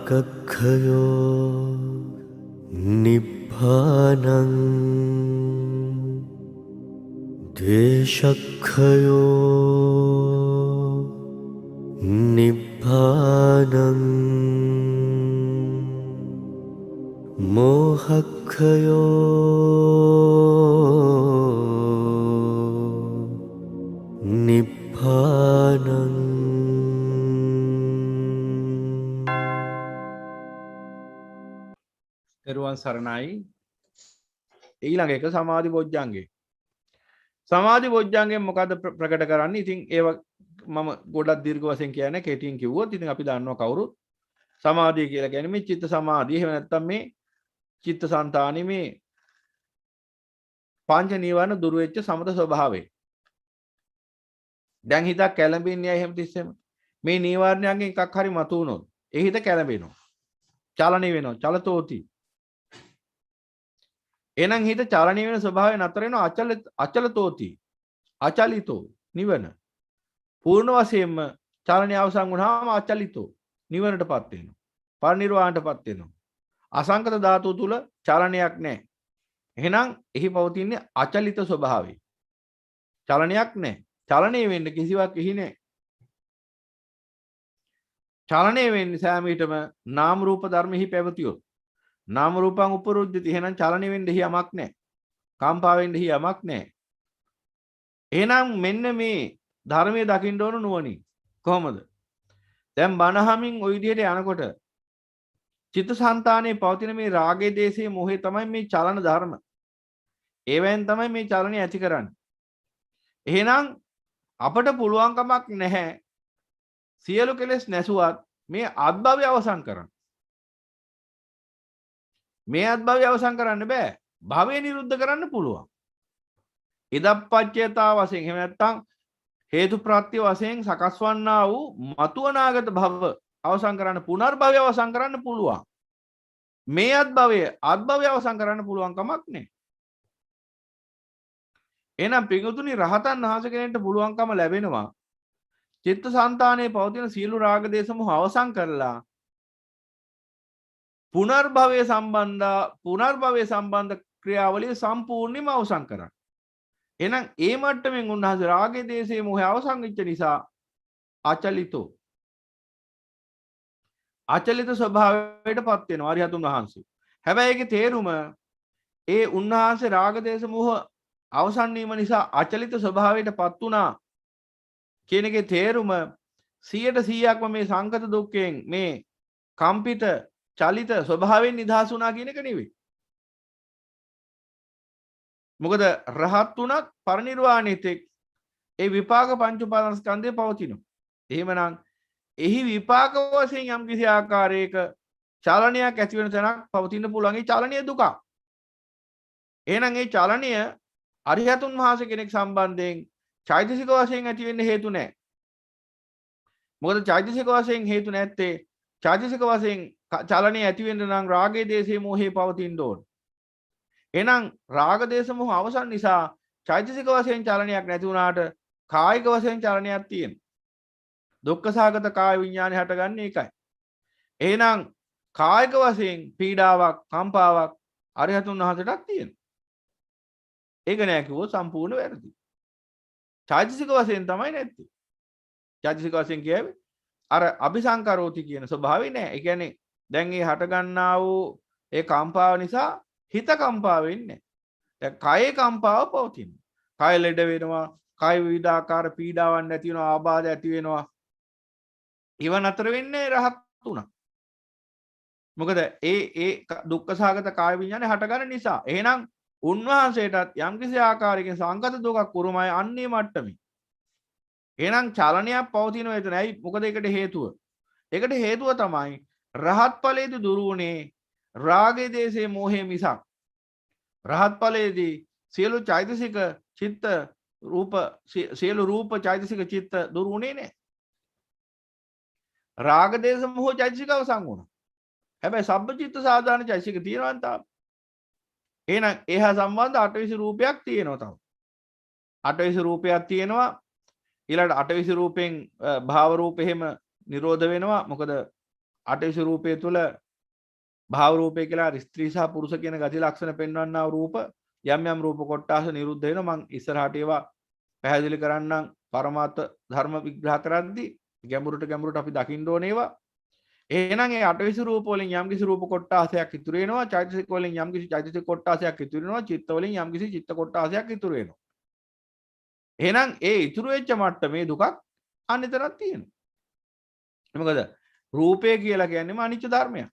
රාගක්ඛයෝ නිබ්බානං ද්වේෂක්ඛයෝ නිබ්බානං මෝහක්ඛයෝ නිබ්බානං. එරුවන් සරණයි. ඊළඟ එක සමාධි බොජ්ජංගේ. සමාධි බොජ්ජංගෙන් මොකද්ද ප්‍රකට කරන්නේ? ඉතින් ඒව මම ගොඩක් දීර්ඝ වශයෙන් කියන්නේ කෙටියෙන් කිව්වොත් ඉතින් අපි දන්නවා කවුරුත් සමාධිය කියලා කියන්නේ මේ චිත්ත සමාධිය. එහෙම නැත්නම් මේ චිත්තසංතානෙ මේ පංච නීවරණ දුරු වෙච්ච සමත ස්වභාවය. දැන් හිතක් කැළඹෙන්නේ ඇයි හැමතිස්සෙම? මේ නීවරණයන්ගෙන් එකක් හරි මතු වුණොත් ඒ හිත කැළඹෙනවා. චලනය වෙනවා. චලතෝති. එහෙනම් හිත චලනය වෙන ස්වභාවය නතර වෙනවා. අචලතෝති. අචලිතෝ නිවන. පූර්ණ වශයෙන්ම චලනය අවසන් වුණාම අචලිතෝ නිවනටපත් වෙනවා. පරිනිර්වාණයටපත් වෙනවා. අසංකත ධාතුව තුල චලනයක් නැහැ. එහෙනම් එහි පවතින්නේ අචලිත ස්වභාවය. චලනයක් නැහැ. චලනය වෙන්න කිසිවක් එහි නැහැ. චලනය වෙන්නේ සෑම විටම නාම රූප ධර්මෙහි පැවතියොත්. නාම රූපං උපරුජ්ජති. එහෙනම් චලනය වෙන්න එහි යමක් නැහැ. කම්පා වෙන්න එහි යමක් නැහැ. එහෙනම් මෙන්න මේ ධර්මයේ දකින්න ඕන නුවණින්. කොහොමද? දැන් බණහමින් ওই විදිහට යනකොට චිත්තසංතානයේ පවතින මේ රාගයේ දේශයේ මොහේ තමයි මේ චලන ධර්ම. ඒවෙන් තමයි මේ චලනය ඇති කරන්නේ. එහෙනම් අපට පුළුවන් කමක් නැහැ සියලු කෙලෙස් නැසුවත් මේ අත්භවය අවසන් කරන්න. මේ අත්භවය අවසන් කරන්න බෑ. භවය නිරුද්ධ කරන්න පුළුවන්. ඉදප්පච්චයතා වශයෙන් එහෙම නැත්නම් හේතු ප්‍රත්‍ය වශයෙන් සකස් වන්නා වූ මතුවනාගත භව අවසන් කරන්න පුනර්භවය අවසන් කරන්න පුළුවන්. මේ අත්භවය අවසන් කරන්න පුළුවන් කමක් නැහැ. එහෙනම් පිඟුතුනි රහතන් වහන්සේ කෙනෙක්ට පුළුවන්කම ලැබෙනවා චිත්තසංතානයේ පවතින සියලු රාග දේශ මොහ අවසන් කරලා පුනර්භවය සම්බන්ධ ක්‍රියාවලිය සම්පූර්ණයෙන්ම අවසන් කරන්න. එහෙනම් ඒ මට්ටමින් උන්වහන්සේ රාගයේ දේශයේ මොහේ අවසන් වෙච්ච නිසා අචලිත ස්වභාවයටපත් වෙනවා අරිහතුන් වහන්සේ. හැබැයි ඒකේ තේරුම ඒ උන්වහන්සේ රාග දේශ මොහ අවසන් වීම නිසා අචලිත ස්වභාවයටපත් වුණා කියන එකේ තේරුම 100%ක්ම මේ සංකත දුක්ඛයෙන් මේ කම්පිත චලිත ස්වභාවයෙන් නිදහස් වුණා කියන එක නෙවෙයි. මොකද රහත් උනත් පරිනිර්වාණිත ඒ විපාක පංච උපාදානස්කන්ධය පවතිනවා. එහෙමනම් එහි විපාක වශයෙන් යම් කිසි ආකාරයක චලනයක් ඇති වෙන තැනක් පවතින්න පුළුවන්. ඒ චලනීය දුක. එහෙනම් ඒ චලනය අරිහතුන් වහන්සේ කෙනෙක් සම්බන්ධයෙන් චෛතසික වශයෙන් ඇති වෙන්න හේතු නැහැ. මොකද චෛතසික වශයෙන් හේතු නැත්තේ චෛතසික වශයෙන් චලනය ඇති වෙන්න නම් රාගයේ දේශයේ මොහේ පවතින්න ඕන. එහෙනම් රාග දේශ මොහ අවසන් නිසා චෛතසික වශයෙන් චලනයක් නැති වුණාට කායික වශයෙන් චලනයක් තියෙනවා. දුක්ඛ සාගත කාය විඥානේ හටගන්නේ ඒකයි. එහෙනම් කායික වශයෙන් පීඩාවක්, කම්පාවක් අරිහතුන් වහන්සේටත් තියෙනවා. ඒක නෑ කිව්වොත් සම්පූර්ණ වැරදි. චෛතසික වශයෙන් තමයි නැත්තේ. චෛතසික වශයෙන් කියවේ අර අபிසංකරෝති කියන ස්වභාවය නෑ. ඒ කියන්නේ දැන් මේ හට ගන්නා වූ ඒ කම්පාව නිසා හිත කම්පා වෙන්නේ. දැන් කයේ කම්පාව පවතිනවා. කය ලෙඩ වෙනවා, කය විවිධාකාර පීඩාවන් ඇති වෙනවා, ආබාධ ඇති වෙනවා. ඉව නතර වෙන්නේ රහත් උනා. මොකද ඒ දුක්ඛ සාගත කාය විඥානේ හටගන්න නිසා. එහෙනම් උන්වහන්සේටත් යම්කිසි ආකාරයකින් සංකත දුකක් උරුමයි අන්නේ මට්ටමේ. එහෙනම් චලනයක් පවතිනවා එතන. ඇයි? මොකද ඒකට හේතුව. ඒකට හේතුව තමයි රහත් ඵලයේදී දුරු වුණේ රාගයේ දේශයේ මොහේ මිසක්. රහත් ඵලයේදී සියලු චෛතසික චිත්ත රූප සියලු රූප චෛතසික චිත්ත දුරු වුණේ නැහැ. රාග දේශ මොහ චෛතසික අවසන් වුණා. හැබැයි සබ්බචිත්ත සාධාරණ චෛතසික තියෙනවා තාම. එහෙනම් ඒහා සම්බන්ධ අටවිසි රූපයක් තියෙනවා තව. අටවිසි රූපයක් තියෙනවා. ඊළඟට අටවිසි රූපෙන් භාව රූප එහෙම නිරෝධ වෙනවා. මොකද අටවිස රූපය තුල භාව රූපය කියලා ස්ත්‍රී සහ පුරුෂ කියන ගති ලක්ෂණ පෙන්වන්නා රූප යම් රූප කොටාස නිරුද්ධ වෙනවා. මම ඉස්සරහට ඒවා පැහැදිලි කරන්නම් පරමාර්ථ ධර්ම විග්‍රහ කරද්දී ගැඹුරට අපි දකින්න ඕනේ ඒවා. එහෙනම් ඒ අටවිස රූප වලින් යම්කිසි රූප කොටාසයක් ඉතුරු වෙනවා. චෛතසික වලින් යම්කිසි චෛතසික කොටාසයක් ඉතුරු වෙනවා. චිත්ත වලින් යම්කිසි චිත්ත කොටාසයක් ඉතුරු වෙනවා. එහෙනම් ඒ ඉතුරු වෙච්ච මට්ටමේ දුකක් අනිතරක් තියෙනවා. මොකද රූපය කියලා කියන්නේම අනිත්‍ය ධර්මයක්.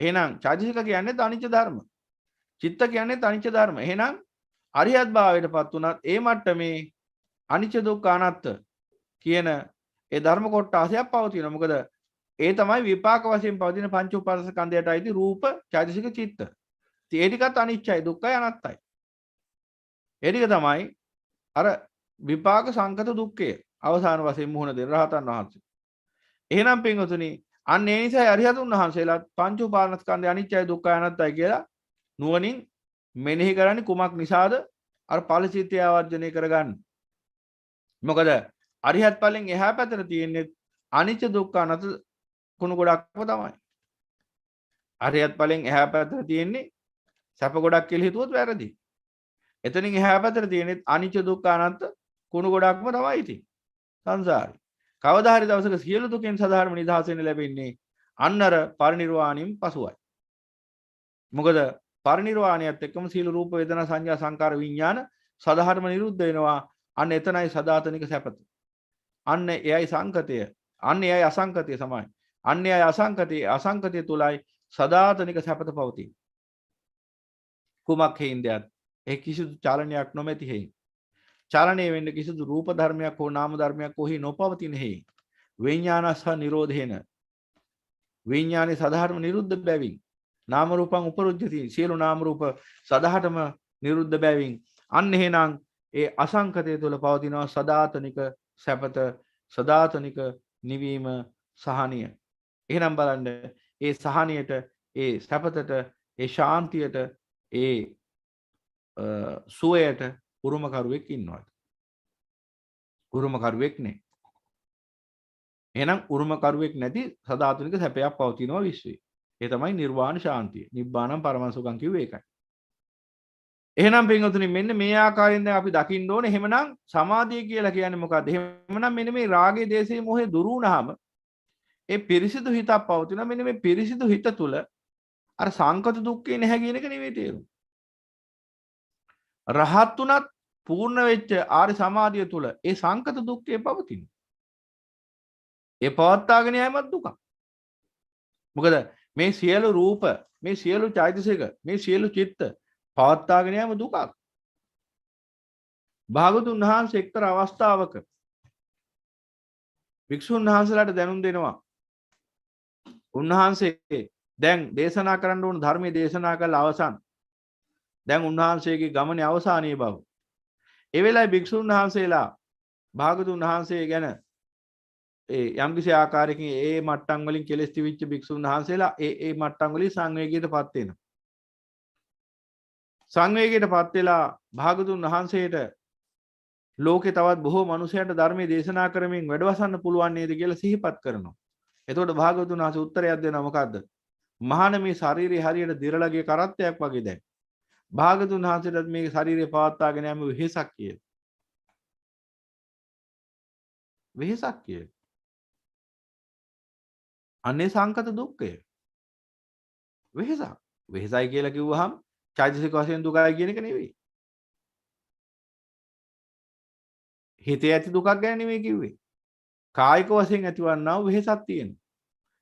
එහෙනම් චෛතසික කියන්නේ අනිත්‍ය ධර්ම. චිත්ත කියන්නේ අනිත්‍ය ධර්ම. එහෙනම් අරියත් භාවයටපත් උනත් ඒ මට්ටමේ අනිත්‍ය දුක්ඛ අනාත්ත කියන ඒ ධර්ම කොටාසයක් පවතිනවා. මොකද ඒ තමයි විපාක වශයෙන් පවතින පංච උපාදානස්කන්ධයට අයිති රූප, චෛතසික, චිත්ත. ඒ ටිකත් අනිත්‍යයි, දුක්ඛයි, අනාත්තයි. ඒ ටික තමයි අර විපාක සංකත දුක්ඛය අවසාන වශයෙන් මුහුණ දෙන රහතන් වහන්සේ. එහෙනම් පින්වතුනි අන්න ඒ නිසා අරිහතුන් වහන්සේලා පංච උපාදානස්කන්ධය අනිත්‍යයි, දුක්ඛයි, අනාත්තයි කියලා නුවණින් මෙනෙහි කරන්නේ කුමක් නිසාද? අර ඵලචිත්තය ආවර්ජනය කරගන්න. මොකද අරිහත් ඵලෙන් එහා පැත්තට තියෙන්නේ අනිත්‍ය දුක්ඛ අනාත්ත කුණු ගොඩක්ම තමයි. අරියත් ඵලෙන් එහා පැත්තට තියෙන්නේ සැප ගොඩක් කියලා හිතුවොත් වැරදි. එතනින් එහා පැත්තට තියෙන්නේ අනිත්‍ය දුක්ඛ අනාත්ත කුණු ගොඩක්ම තමයි ඉතින්. සංසාරේ. කවදා හරි දවසක සියලු දුකෙන් සදාහරම නිදහස් වෙන්න ලැබෙන්නේ අන්නර පරිනිර්වාණයෙන් පසුවයි. මොකද පරිනිර්වාණයත් එක්කම සියලු රූප වේදනා සංඥා සංකාර විඥාන සදාහරම නිරුද්ධ වෙනවා. අන්න එතනයි සදාතනික සැපත. අන්න එයයි සංකතය. අන්න එයයි අසංකතය සමයි. අන්න එයයි අසංකතය තුලයි සදාතනික සැපත පවතී. කුමක් හේින්දයත් ඒ කිසිදු චලනයක් නොමැති හේින්. චලනය වෙන්න කිසිදු රූප ධර්මයක් හෝ නාම ධර්මයක් කොහි නොපවතින හේින්. විඥානස්ස නිරෝධේන විඥානේ සදාහරම නිරුද්ධ බැවින් නාම රූපං උපරුජ්ජති සියලු නාම රූප සදාහටම නිරුද්ධ බැවින් අන්න එහෙනම් ඒ අසංකතය තුළ පවතිනවා සදාතනික සැපත, සදාතනික නිවීම, සහනිය. එහෙනම් බලන්න ඒ සහනියට, ඒ සැපතට, ඒ ශාන්තියට, ඒ සුවයට උරුමකරුවෙක් ඉන්නවද? උරුමකරුවෙක් නැහැ. එහෙනම් උරුමකරුවෙක් නැති සදාතනික සැපයක් පවතිනවා විශ්වයේ. ඒ තමයි නිර්වාණ ශාන්තිය. නිබ්බානම් පරමසුඛං කිව්වේ ඒකයි. එහෙනම් පින්වතුනි මෙන්න මේ ආකාරයෙන් දැන් අපි දකින්න ඕනේ. එහෙමනම් සමාධිය කියලා කියන්නේ මොකද්ද? එහෙමනම් මෙන්න මේ රාගයේ, දේශයේ, මොහේ දුරු වුණාම ඒ පිරිසිදු හිතක් පවතිනවා. මෙන්න මේ පිරිසිදු හිත තුල අර සංකත දුක්ඛේ නැහැ කියන එක නෙවෙයි තේරුම. රහත් උනත් පූර්ණ වෙච්ච ආර්ය සමාධිය තුල ඒ සංකත දුක්ඛේ පවතිනවා. ඒ පවත්වාගෙන යෑමත් දුක. මොකද මේ සියලු රූප, මේ සියලු චෛතසික, මේ සියලු චිත්ත පවත්වාගෙන යෑම දුකක්. භාගතුන් වහන්සේ එක්තරා අවස්ථාවක වික්ෂුන් වහන්සේලාට දැනුම් දෙනවා. උන්වහන්සේ දැන් දේශනා කරන්න ඕන ධර්මයේ දේශනා කළ අවසන්. දැන් උන්වහන්සේගේ ගමනේ අවසානයේ බව. ඒ වෙලාවේ භික්ෂුන් වහන්සේලා භාගතුන් වහන්සේ ගැන ඒ යම්කිසි ආකාරයකින් ඒ මට්ටම් වලින් කෙලස් තිවිච්ච භික්ෂුන් වහන්සේලා ඒ මට්ටම් වලින් සංවේගයටපත් වෙනවා. සංවේගයටපත් වෙලා භාගතුන් වහන්සේට ලෝකේ තවත් බොහෝ මිනිසයන්ට ධර්මයේ දේශනා කරමින් වැඩවසන්න පුළුවන් නේද කියලා සිහිපත් කරනවා. එතකොට භාගතුන් වහන්සේ උත්තරයක් දෙනවා මොකද්ද? මහාන මේ ශාරීරිය හරියට දිරලගේ කරත්තයක් වගේ දැන්. භාගතුන් වහන්සේට මේ ශාරීරිය පවත්වාගෙන යෑම වෙහසක් කියලා. වෙහසක් කියලා. අනේ සංකත දුක්ඛය. වෙහසක්. වෙහසයි කියලා කිව්වහම චෛතසික වශයෙන් දුකයි කියන එක නෙවෙයි. හිතේ ඇති දුකක් ගැන නෙවෙයි කිව්වේ. කායික වශයෙන් ඇතිවන්නා වූ වෙහසක් තියෙනවා.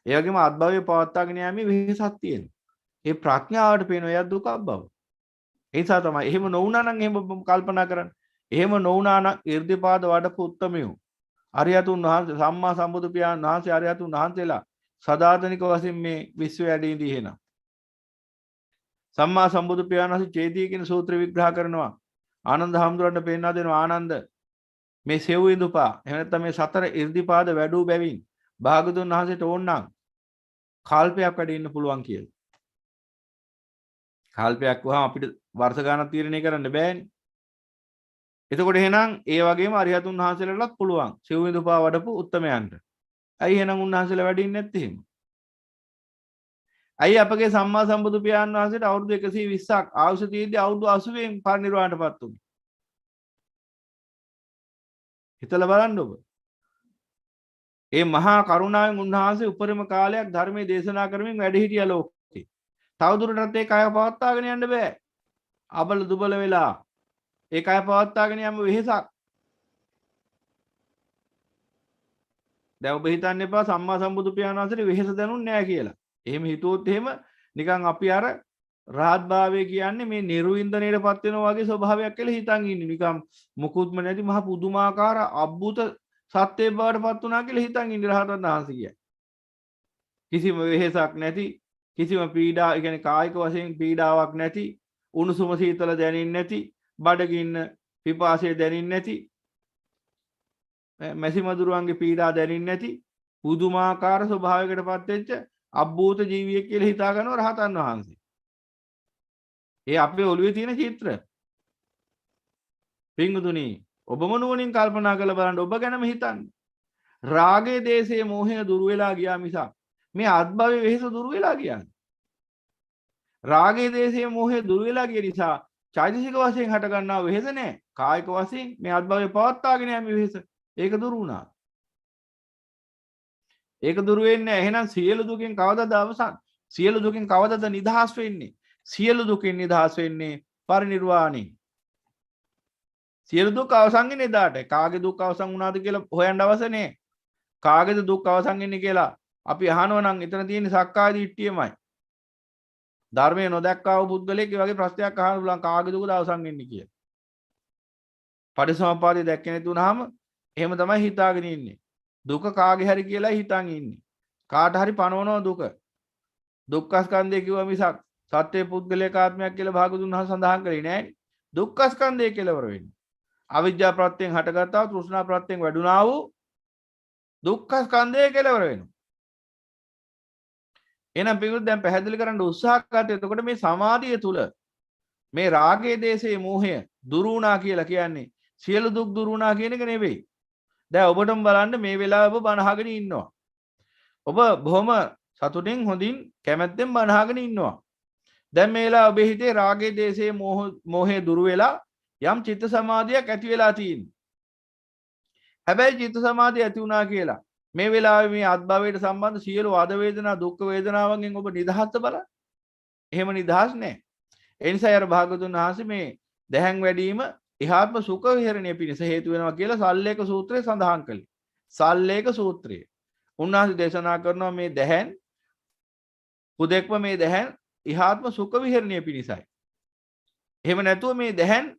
ඒ වගේම අත්භවයේ පවත්වාගෙන යෑමේ වෙහසක් තියෙනවා. ඒ ප්‍රඥාවට පේන එය දුකක් බව. ඒ නිසා තමයි එහෙම නොවුනා නම් එහෙම කල්පනා කරන්න. එහෙම නොවුනා නම් irdipaada වඩපු උත්තමයෝ අරියතුන් වහන්සේ සම්මා සම්බුදු පියාණන් වහන්සේ අරියතුන් වහන්සේලා සදාතනික වශයෙන් මේ විශ්වය ඇදීදී එහෙනම් සම්මා සම්බුදු පියාණන් වහන්සේ චේදී කියන සූත්‍ර විග්‍රහ කරනවා. ආනන්ද හැමදෙරට පෙන්වා දෙනවා ආනන්ද මේ සෙව් ඉඳුපා එහෙම නැත්නම් මේ සතර irdipaada වැඩූ බැවින් භාගතුන් වහන්සේට ඕනනම් කල්පයක් වැඩ ඉන්න පුළුවන් කියලා. කල්පයක් වහම අපිට වර්ෂ ගණනක් තීරණය කරන්න බෑනේ. එතකොට එහෙනම් ඒ වගේම අරිහතුන් වහන්සේලාටත් පුළුවන් සෙව් ඉඳුපා වඩපු උත්තමයන්ට. ඇයි එහෙනම් උන්වහන්සේලා වැඩින්නේ නැත්තේ එහෙම? අයි අපගේ සම්මා සම්බුදු පියාණන් වහන්සේට අවුරුදු 120ක් ආයුෂ තියෙද්දි අවුරුදු 80න් පරිනිර්වාණයටපත් වුණේ. හිතලා බලන්න ඔබ. ඒ මහා කරුණාවෙන් උන්වහන්සේ උපරිම කාලයක් ධර්මයේ දේශනා කරමින් වැඩ හිටියා ලෝකේ. තවදුරටත් ඒ කය පවත්වාගෙන යන්න බෑ. අබල දුබල වෙලා ඒ කය පවත්වාගෙන යන්න වෙහෙසක්. දැන් ඔබ හිතන්න එපා සම්මා සම්බුදු පියාණන් වහන්සේට වෙහෙස දැනුන්නේ නැහැ කියලා. එහෙම හිතුවොත් එහෙම නිකන් අපි අර රහත් භාවය කියන්නේ මේ නිර්වින්දනයටපත් වෙනවා වගේ ස්වභාවයක් කියලා හිතන් ඉන්නේ. නිකන් මුකුත්ම නැති මහ පුදුමාකාර අద్భుත සත්‍යය බවටපත් වුණා කියලා හිතන් ඉන්නේ රහතන් වහන්සේ කියන්නේ. කිසිම වෙහෙසක් නැති, කිසිම පීඩා, ඒ කියන්නේ කායික වශයෙන් පීඩාවක් නැති, උණුසුම සීතල දැනෙන්නේ නැති, බඩගින්න පිපාසය දැනෙන්නේ නැති, මැසි මදුරුවන්ගේ පීඩා දැනෙන්නේ නැති පුදුමාකාර ස්වභාවයකටපත් වෙච්ච අබ්බූත ජීවියෙක් කියලා හිතා ගන්නවා රහතන් වහන්සේ. ඒ අපේ ඔළුවේ තියෙන චිත්‍ර. පින්වතුනි, ඔබම නුවණින් කල්පනා කරලා බලන්න, ඔබ ගැනම හිතන්න. රාගයේ දේශයේ මෝහය දුරු වෙලා ගියා මිසක් මේ අත්භවයේ වෙහෙස දුරු වෙලා ගියාද? රාගයේ දේශයේ මෝහය දුරු වෙලා ගිය නිසා චෛතසික වශයෙන් හට ගන්නා වෙහෙස නැහැ. කායික වශයෙන් මේ අත්භවයේ පවත්වාගෙන යෑම වෙහෙස ඒක දුරු වුණා. ඒක දුරු වෙන්නේ නැහැ. එහෙනම් සියලු දුකින් කවදාද අවසන්? සියලු දුකින් කවදාද නිදහස් වෙන්නේ? සියලු දුකින් නිදහස් වෙන්නේ පරිනිර්වාණයෙන්. සියලු දුක් අවසන් වෙන්නේ එදාට. කාගේ දුක් අවසන් වුණාද කියලා හොයන්න අවශ්‍ය නැහැ. කාගේද දුක් අවසන් වෙන්නේ කියලා අපි අහනවා නම් එතන තියෙන සක්කාය දිට්ඨියමයි. ධර්මයේ නොදැක්කා වූ පුද්ගලෙක් ඒ වගේ ප්‍රශ්නයක් අහන්න පුළුවන් කාගේ දුකද අවසන් වෙන්නේ කියලා. පටිසමුප්පාදය දැක්කේ නැති වුනහම එහෙම තමයි හිතාගෙන ඉන්නේ. දුක කාගේ හරි කියලා හිතන් ඉන්නේ. කාට හරි පනවනවා දුක. දුක්ඛ ස්කන්ධය කිව්ව මිසක් සත්‍ය පුද්ගලයක ආත්මයක් කියලා භාගතුන් වහන්සේ සඳහන් කරේ නෑනේ. දුක්ඛ ස්කන්ධය කෙලවර වෙන්නේ. අවිජ්ජා ප්‍රත්‍යයෙන් හටගත්තා තෘෂ්ණා ප්‍රත්‍යයෙන් වැඩුණා වූ දුක්ඛ ස්කන්ධය කෙලවර වෙනවා. එහෙනම් පිටුත් දැන් පැහැදිලි කරන්න උත්සාහ කරත් එතකොට මේ සමාධිය තුල මේ රාගයේ දේශයේ මෝහය දුරු වුණා කියලා කියන්නේ සියලු දුක් දුරු වුණා කියන එක නෙවෙයි. දැන් ඔබටම බලන්න මේ වෙලාවේ ඔබ බණ අහගෙන ඉන්නවා. ඔබ බොහොම සතුටින් හොඳින් කැමැත්තෙන් බණ අහගෙන ඉන්නවා. දැන් මේ වෙලාව ඔබේ හිතේ රාගයේ දේශයේ මෝහය දුරු වෙලා යම් චිත්ත සමාධියක් ඇති වෙලා තියෙනවා. හැබැයි චිත්ත සමාධිය ඇති වුණා කියලා මේ වෙලාවේ මේ අත්භවයට සම්බන්ධ සියලු වද වේදනා දුක් වේදනාවන්ගෙන් ඔබ නිදහස්ද බලන්න. එහෙම නිදහස් නැහැ. ඒ නිසා අර භාගතුන් වහන්සේ මේ දැහැන් වැඩිම ඉහාත්ම සුඛ විහරණය පිණිස හේතු වෙනවා කියලා සල්ලේක සූත්‍රයේ සඳහන් කළේ. සල්ලේක සූත්‍රය. උන්වහන්සේ දේශනා කරනවා මේ දැහැන් පුදෙක්ම මේ දැහැන් ඉහාත්ම සුඛ විහරණය පිණිසයි. එහෙම නැතුව මේ දැහැන්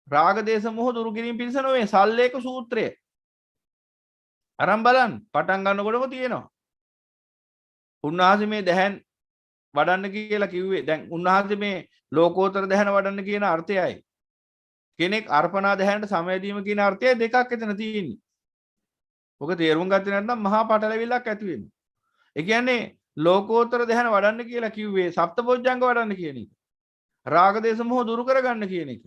රාග දේශ මොහ දුරු කිරීම පිණිස නොවේ. සල්ලේක සූත්‍රය අරන් බලන්න පටන් ගන්නකොටම තියෙනවා. උන්වහන්සේ මේ දැහැන් වඩන්න කියලා කිව්වේ. දැන් උන්වහන්සේ මේ ලෝකෝත්තර දැහැන වඩන්න කියන අර්ථයයි. කෙනෙක් අර්පණා දැහැනට සමවැදීම කියන අර්ථය දෙකක් එතන තියෙන්නේ. ඔක තේරුම් ගත්තේ නැත්නම් මහා පටලැවිල්ලක් ඇති වෙනවා. ඒ කියන්නේ ලෝකෝත්තර දැහැන වඩන්න කියලා කිව්වේ සප්තබොජ්ජංග වඩන්න කියන එක. රාග දේශ මොහ දුරු කරගන්න කියන එක.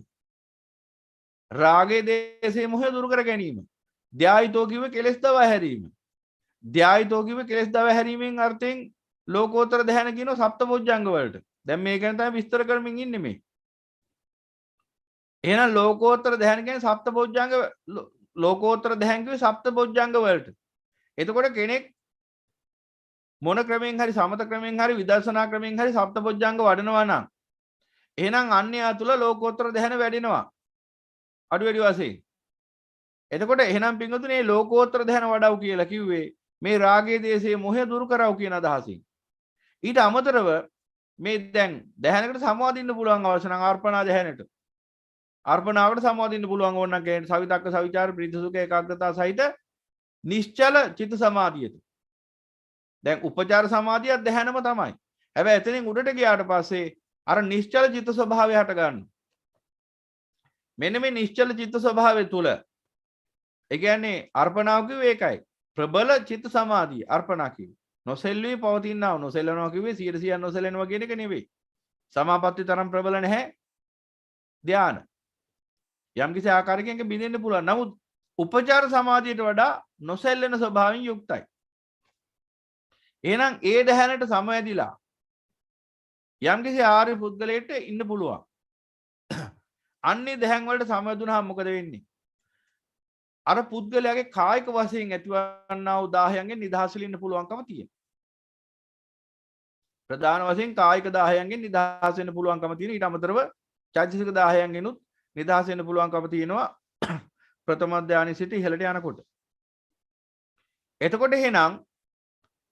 රාගේ දේශේ මොහ දුරු කර ගැනීම. ධ්‍යායිතෝ කිව්වේ කෙලෙස් දව හැරීම. ධ්‍යායිතෝ කිව්වේ කෙලෙස් දව හැරීමෙන් අර්ථයෙන් ලෝකෝත්තර දැහැන කියන සප්තබොජ්ජංග වලට. දැන් මේක ගැන තමයි විස්තර කරමින් ඉන්නේ මේ. එහෙනම් ලෝකෝත්තර දැහැන කියන්නේ සප්තබොජ්ජංග ලෝකෝත්තර දැහැන් කිව්වේ සප්තබොජ්ජංග වලට. එතකොට කෙනෙක් මොන ක්‍රමෙන් හරි සමත ක්‍රමෙන් හරි විදර්ශනා ක්‍රමෙන් හරි සප්තබොජ්ජංග වඩනවා නම් එහෙනම් අන්‍යයා තුල ලෝකෝත්තර දැහැන වැඩෙනවා. අඩු වැඩි වශයෙන්. එතකොට එහෙනම් පින්වතුනි මේ ලෝකෝත්තර දැහැන වඩව් කියලා කිව්වේ මේ රාගයේ දේශයේ මොහය දුරු කරව කියන අදහසින්. ඊට අමතරව මේ දැන් දැහැනකට සමවදින්න පුළුවන් අවශ්‍ය නම් අර්පණා දැහැනට. අර්පණාවට සමවදින්න පුළුවන් ඕන නම් කියන්නේ සවිතක්ක සවිචාර ප්‍රීතිසුඛ ඒකාග්‍රතාව සහිත නිශ්චල චිත්ත සමාධියට. දැන් උපචාර සමාධියක් දැහැනම තමයි. හැබැයි එතනින් උඩට ගියාට පස්සේ අර නිශ්චල චිත්ත ස්වභාවය හට ගන්නවා. මෙන්න මේ නිශ්චල චිත්ත ස්වභාවය තුල ඒ කියන්නේ අර්පණාව කිව්වේ ඒකයි. ප්‍රබල චිත්ත සමාධිය අර්පණා කිව්වේ. නොසෙල්වි පවතිනව නොසෙල්ලනවා කිව්වේ 100% නොසෙල්ලනවා කියන එක නෙවෙයි. සමාපatti තරම් ප්‍රබල නැහැ. ධානය. යම් කිසි ආකාරයකින් ඒක බිඳෙන්න පුළුවන්. නමුත් උපචාර සමාධියට වඩා නොසෙල්ලෙන ස්වභාවයෙන් යුක්තයි. එහෙනම් ඒ දැහැනට සමවැදිලා යම්කිසි ආර්ය පුද්ගලයෙක්ට ඉන්න පුළුවන්. අන්නේ දැහැන් වලට සමවැදුනහම මොකද වෙන්නේ? අර පුද්ගලයාගේ කායික වශයෙන් ඇතිවන්නා වූ 10න්ගෙන් නිදහස් වෙන්න පුළුවන්කම තියෙනවා. ප්‍රධාන වශයෙන් කායික 10න්ගෙන් නිදහස් වෙන්න පුළුවන්කම තියෙන. ඊට අමතරව චෛතසික 10න්ගෙනුත් නිදහස් වෙන්න පුළුවන්කම තියෙනවා ප්‍රථම ධානයේ සිට ඉහළට යනකොට. එතකොට එහෙනම්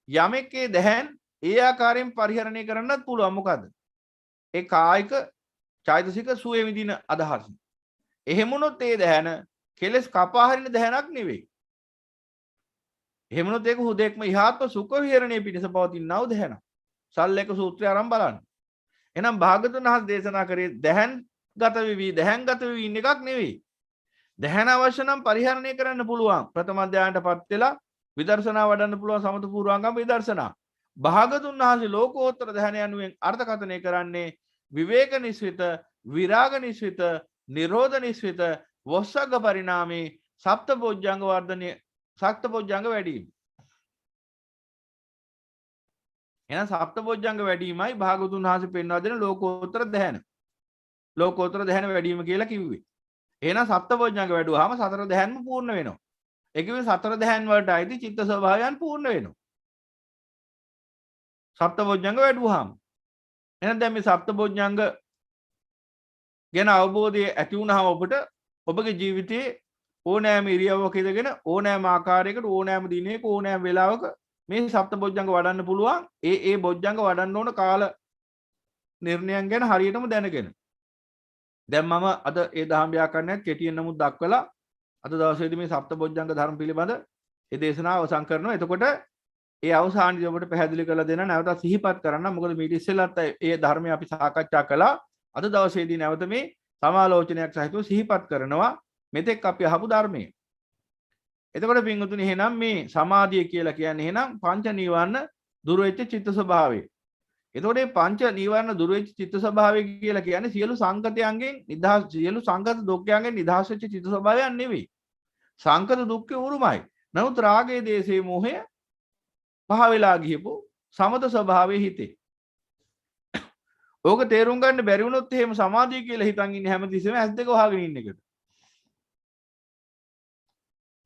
යමෙක්ගේ දැහැන් ඒ ආකාරයෙන් පරිහරණය කරන්නත් පුළුවන්. මොකද? ඒ කායික චෛතසික සුවේ විදින අදහස. එහෙමුණොත් ඒ දැහැන කෙලස් කපා හරින දැහැනක් නෙවෙයි. එහෙමුණොත් ඒක හුදෙක්ම ඉහාත්ම සුඛ විහරණයේ පිණිස පවතිනව දැහැන. සල්ලේක සූත්‍රය අරන් බලන්න. එහෙනම් භාගතුන් වහන්සේ දේශනා කරේ දැහැන් ගත වෙවි දැහැන්ගත වෙවි ඉන්න එකක් නෙවෙයි. දැහැන අවශ්‍ය නම් පරිහරණය කරන්න පුළුවන්. ප්‍රථම ධානයටපත් වෙලා විදර්ශනා වඩන්න පුළුවන් සමත පූර්වාංගම විදර්ශනා. භාගතුන් වහන්සේ ලෝකෝත්තර ධානය යනුවෙන් අර්ථකථනය කරන්නේ විවේක නිස්සිත, විරාග නිස්සිත, නිරෝධ නිස්සිත, වස්සග්ග පරිණාමේ සප්තබොජ්ජංග වර්ධනය, සප්තබොජ්ජංග වැඩිම. එහෙනම් සප්තබොජ්ජංග වැඩිමයි භාගතුන් වහන්සේ පෙන්වා දෙන ලෝකෝත්තර ධානය. ලෝකෝත්තර ධානය වැඩිම කියලා කිව්වේ. එහෙනම් සප්තබොජ්ජංග වැඩුවාම සතර ධානයම පූර්ණ වෙනවා. ඒ කිව්වේ සතර ධානය වලට අයිති චිත්ත ස්වභාවයන් පූර්ණ වෙනවා. සප්තබොජ්ජංග වැඩුවාම. එහෙනම් දැන් මේ සප්තබොජ්ජංග ගැන අවබෝධය ඇති වුණාම ඔබට ඔබගේ ජීවිතයේ ඕනෑම ඉරියව්වක ඉඳගෙන ඕනෑම ආකාරයකට ඕනෑම දිනයක ඕනෑම වෙලාවක මේ සප්තබොජ්ජංග වඩන්න පුළුවන්. ඒ බොජ්ජංග වඩන්න ඕන කාල නිර්ණයන් ගැන හරියටම දැනගෙන. දැන් මම අද ඒ දහම් ව්‍යාකරණයත් කෙටියෙන් නමුත් දක්වලා අද දවසේදී මේ සප්තබොජ්ජංග ධර්ම පිළිබඳ ඒ දේශනාව අවසන් කරනවා. එතකොට ඒ අවසානයේදී ඔබට පැහැදිලි කරලා දෙන්න නැවත සිහිපත් කරන්න. මොකද මීට ඉස්සෙල්ලත් ඒ ධර්මය අපි සාකච්ඡා කළා. අද දවසේදී නැවත මේ සමාලෝචනයක් සහිතව සිහිපත් කරනවා මෙතෙක් අපි අහපු ධර්මය. එතකොට පින්වතුනි එහෙනම් මේ සමාධිය කියලා කියන්නේ එහෙනම් පංච නීවරණ දුර වෙච්ච චිත්ත ස්වභාවය. එතකොට මේ පංච නීවරණ දුර වෙච්ච චිත්ත ස්වභාවය කියලා කියන්නේ සියලු සංකතයන්ගෙන් නිදහස්, සියලු සංකත දුක්ඛයන්ගෙන් නිදහස් වෙච්ච චිත්ත ස්වභාවයක් නෙවෙයි. සංකත දුක්ඛේ උරුමයි. නමුත් රාගයේ දේශේ මොහය පහ වෙලා ගියපු සමත ස්වභාවයේ හිතේ. ඕක තේරුම් ගන්න බැරි වුණොත් එහෙම සමාධිය කියලා හිතන් ඉන්නේ හැමතිස්සෙම ඇස් දෙක වහගෙන ඉන්න එකට.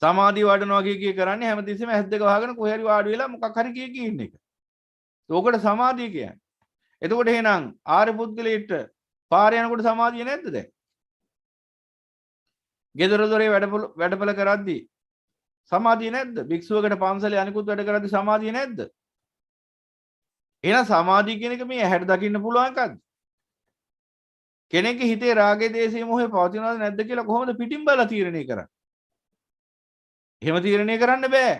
සමාධිය වඩනවා කිය කරන්නේ හැමතිස්සෙම ඇස් දෙක වහගෙන කොහේ හරි වාඩි වෙලා මොකක් හරි කිය ඉන්න එක. ඕකට සමාධිය කියන්නේ. එතකොට එහෙනම් ආර්ය පුද්ගලයෙක්ට පාරේ යනකොට සමාධිය නැද්ද දැන්? ගෙදර දොරේ වැඩපල කරද්දී සමාධිය නැද්ද? භික්ෂුවකට පන්සලේ අනිකුත් වැඩ කරද්දී සමාධිය නැද්ද? එහෙනම් සමාධිය කියන එක මේ ඇහැට දකින්න පුළුවන් එකක්ද? කෙනෙක්ගේ හිතේ රාගයේ දේශයේ මොහේ පවතිනවද නැද්ද කියලා කොහොමද පිටින් බලලා තීරණය කරන්නේ? එහෙම තීරණය කරන්න බෑ.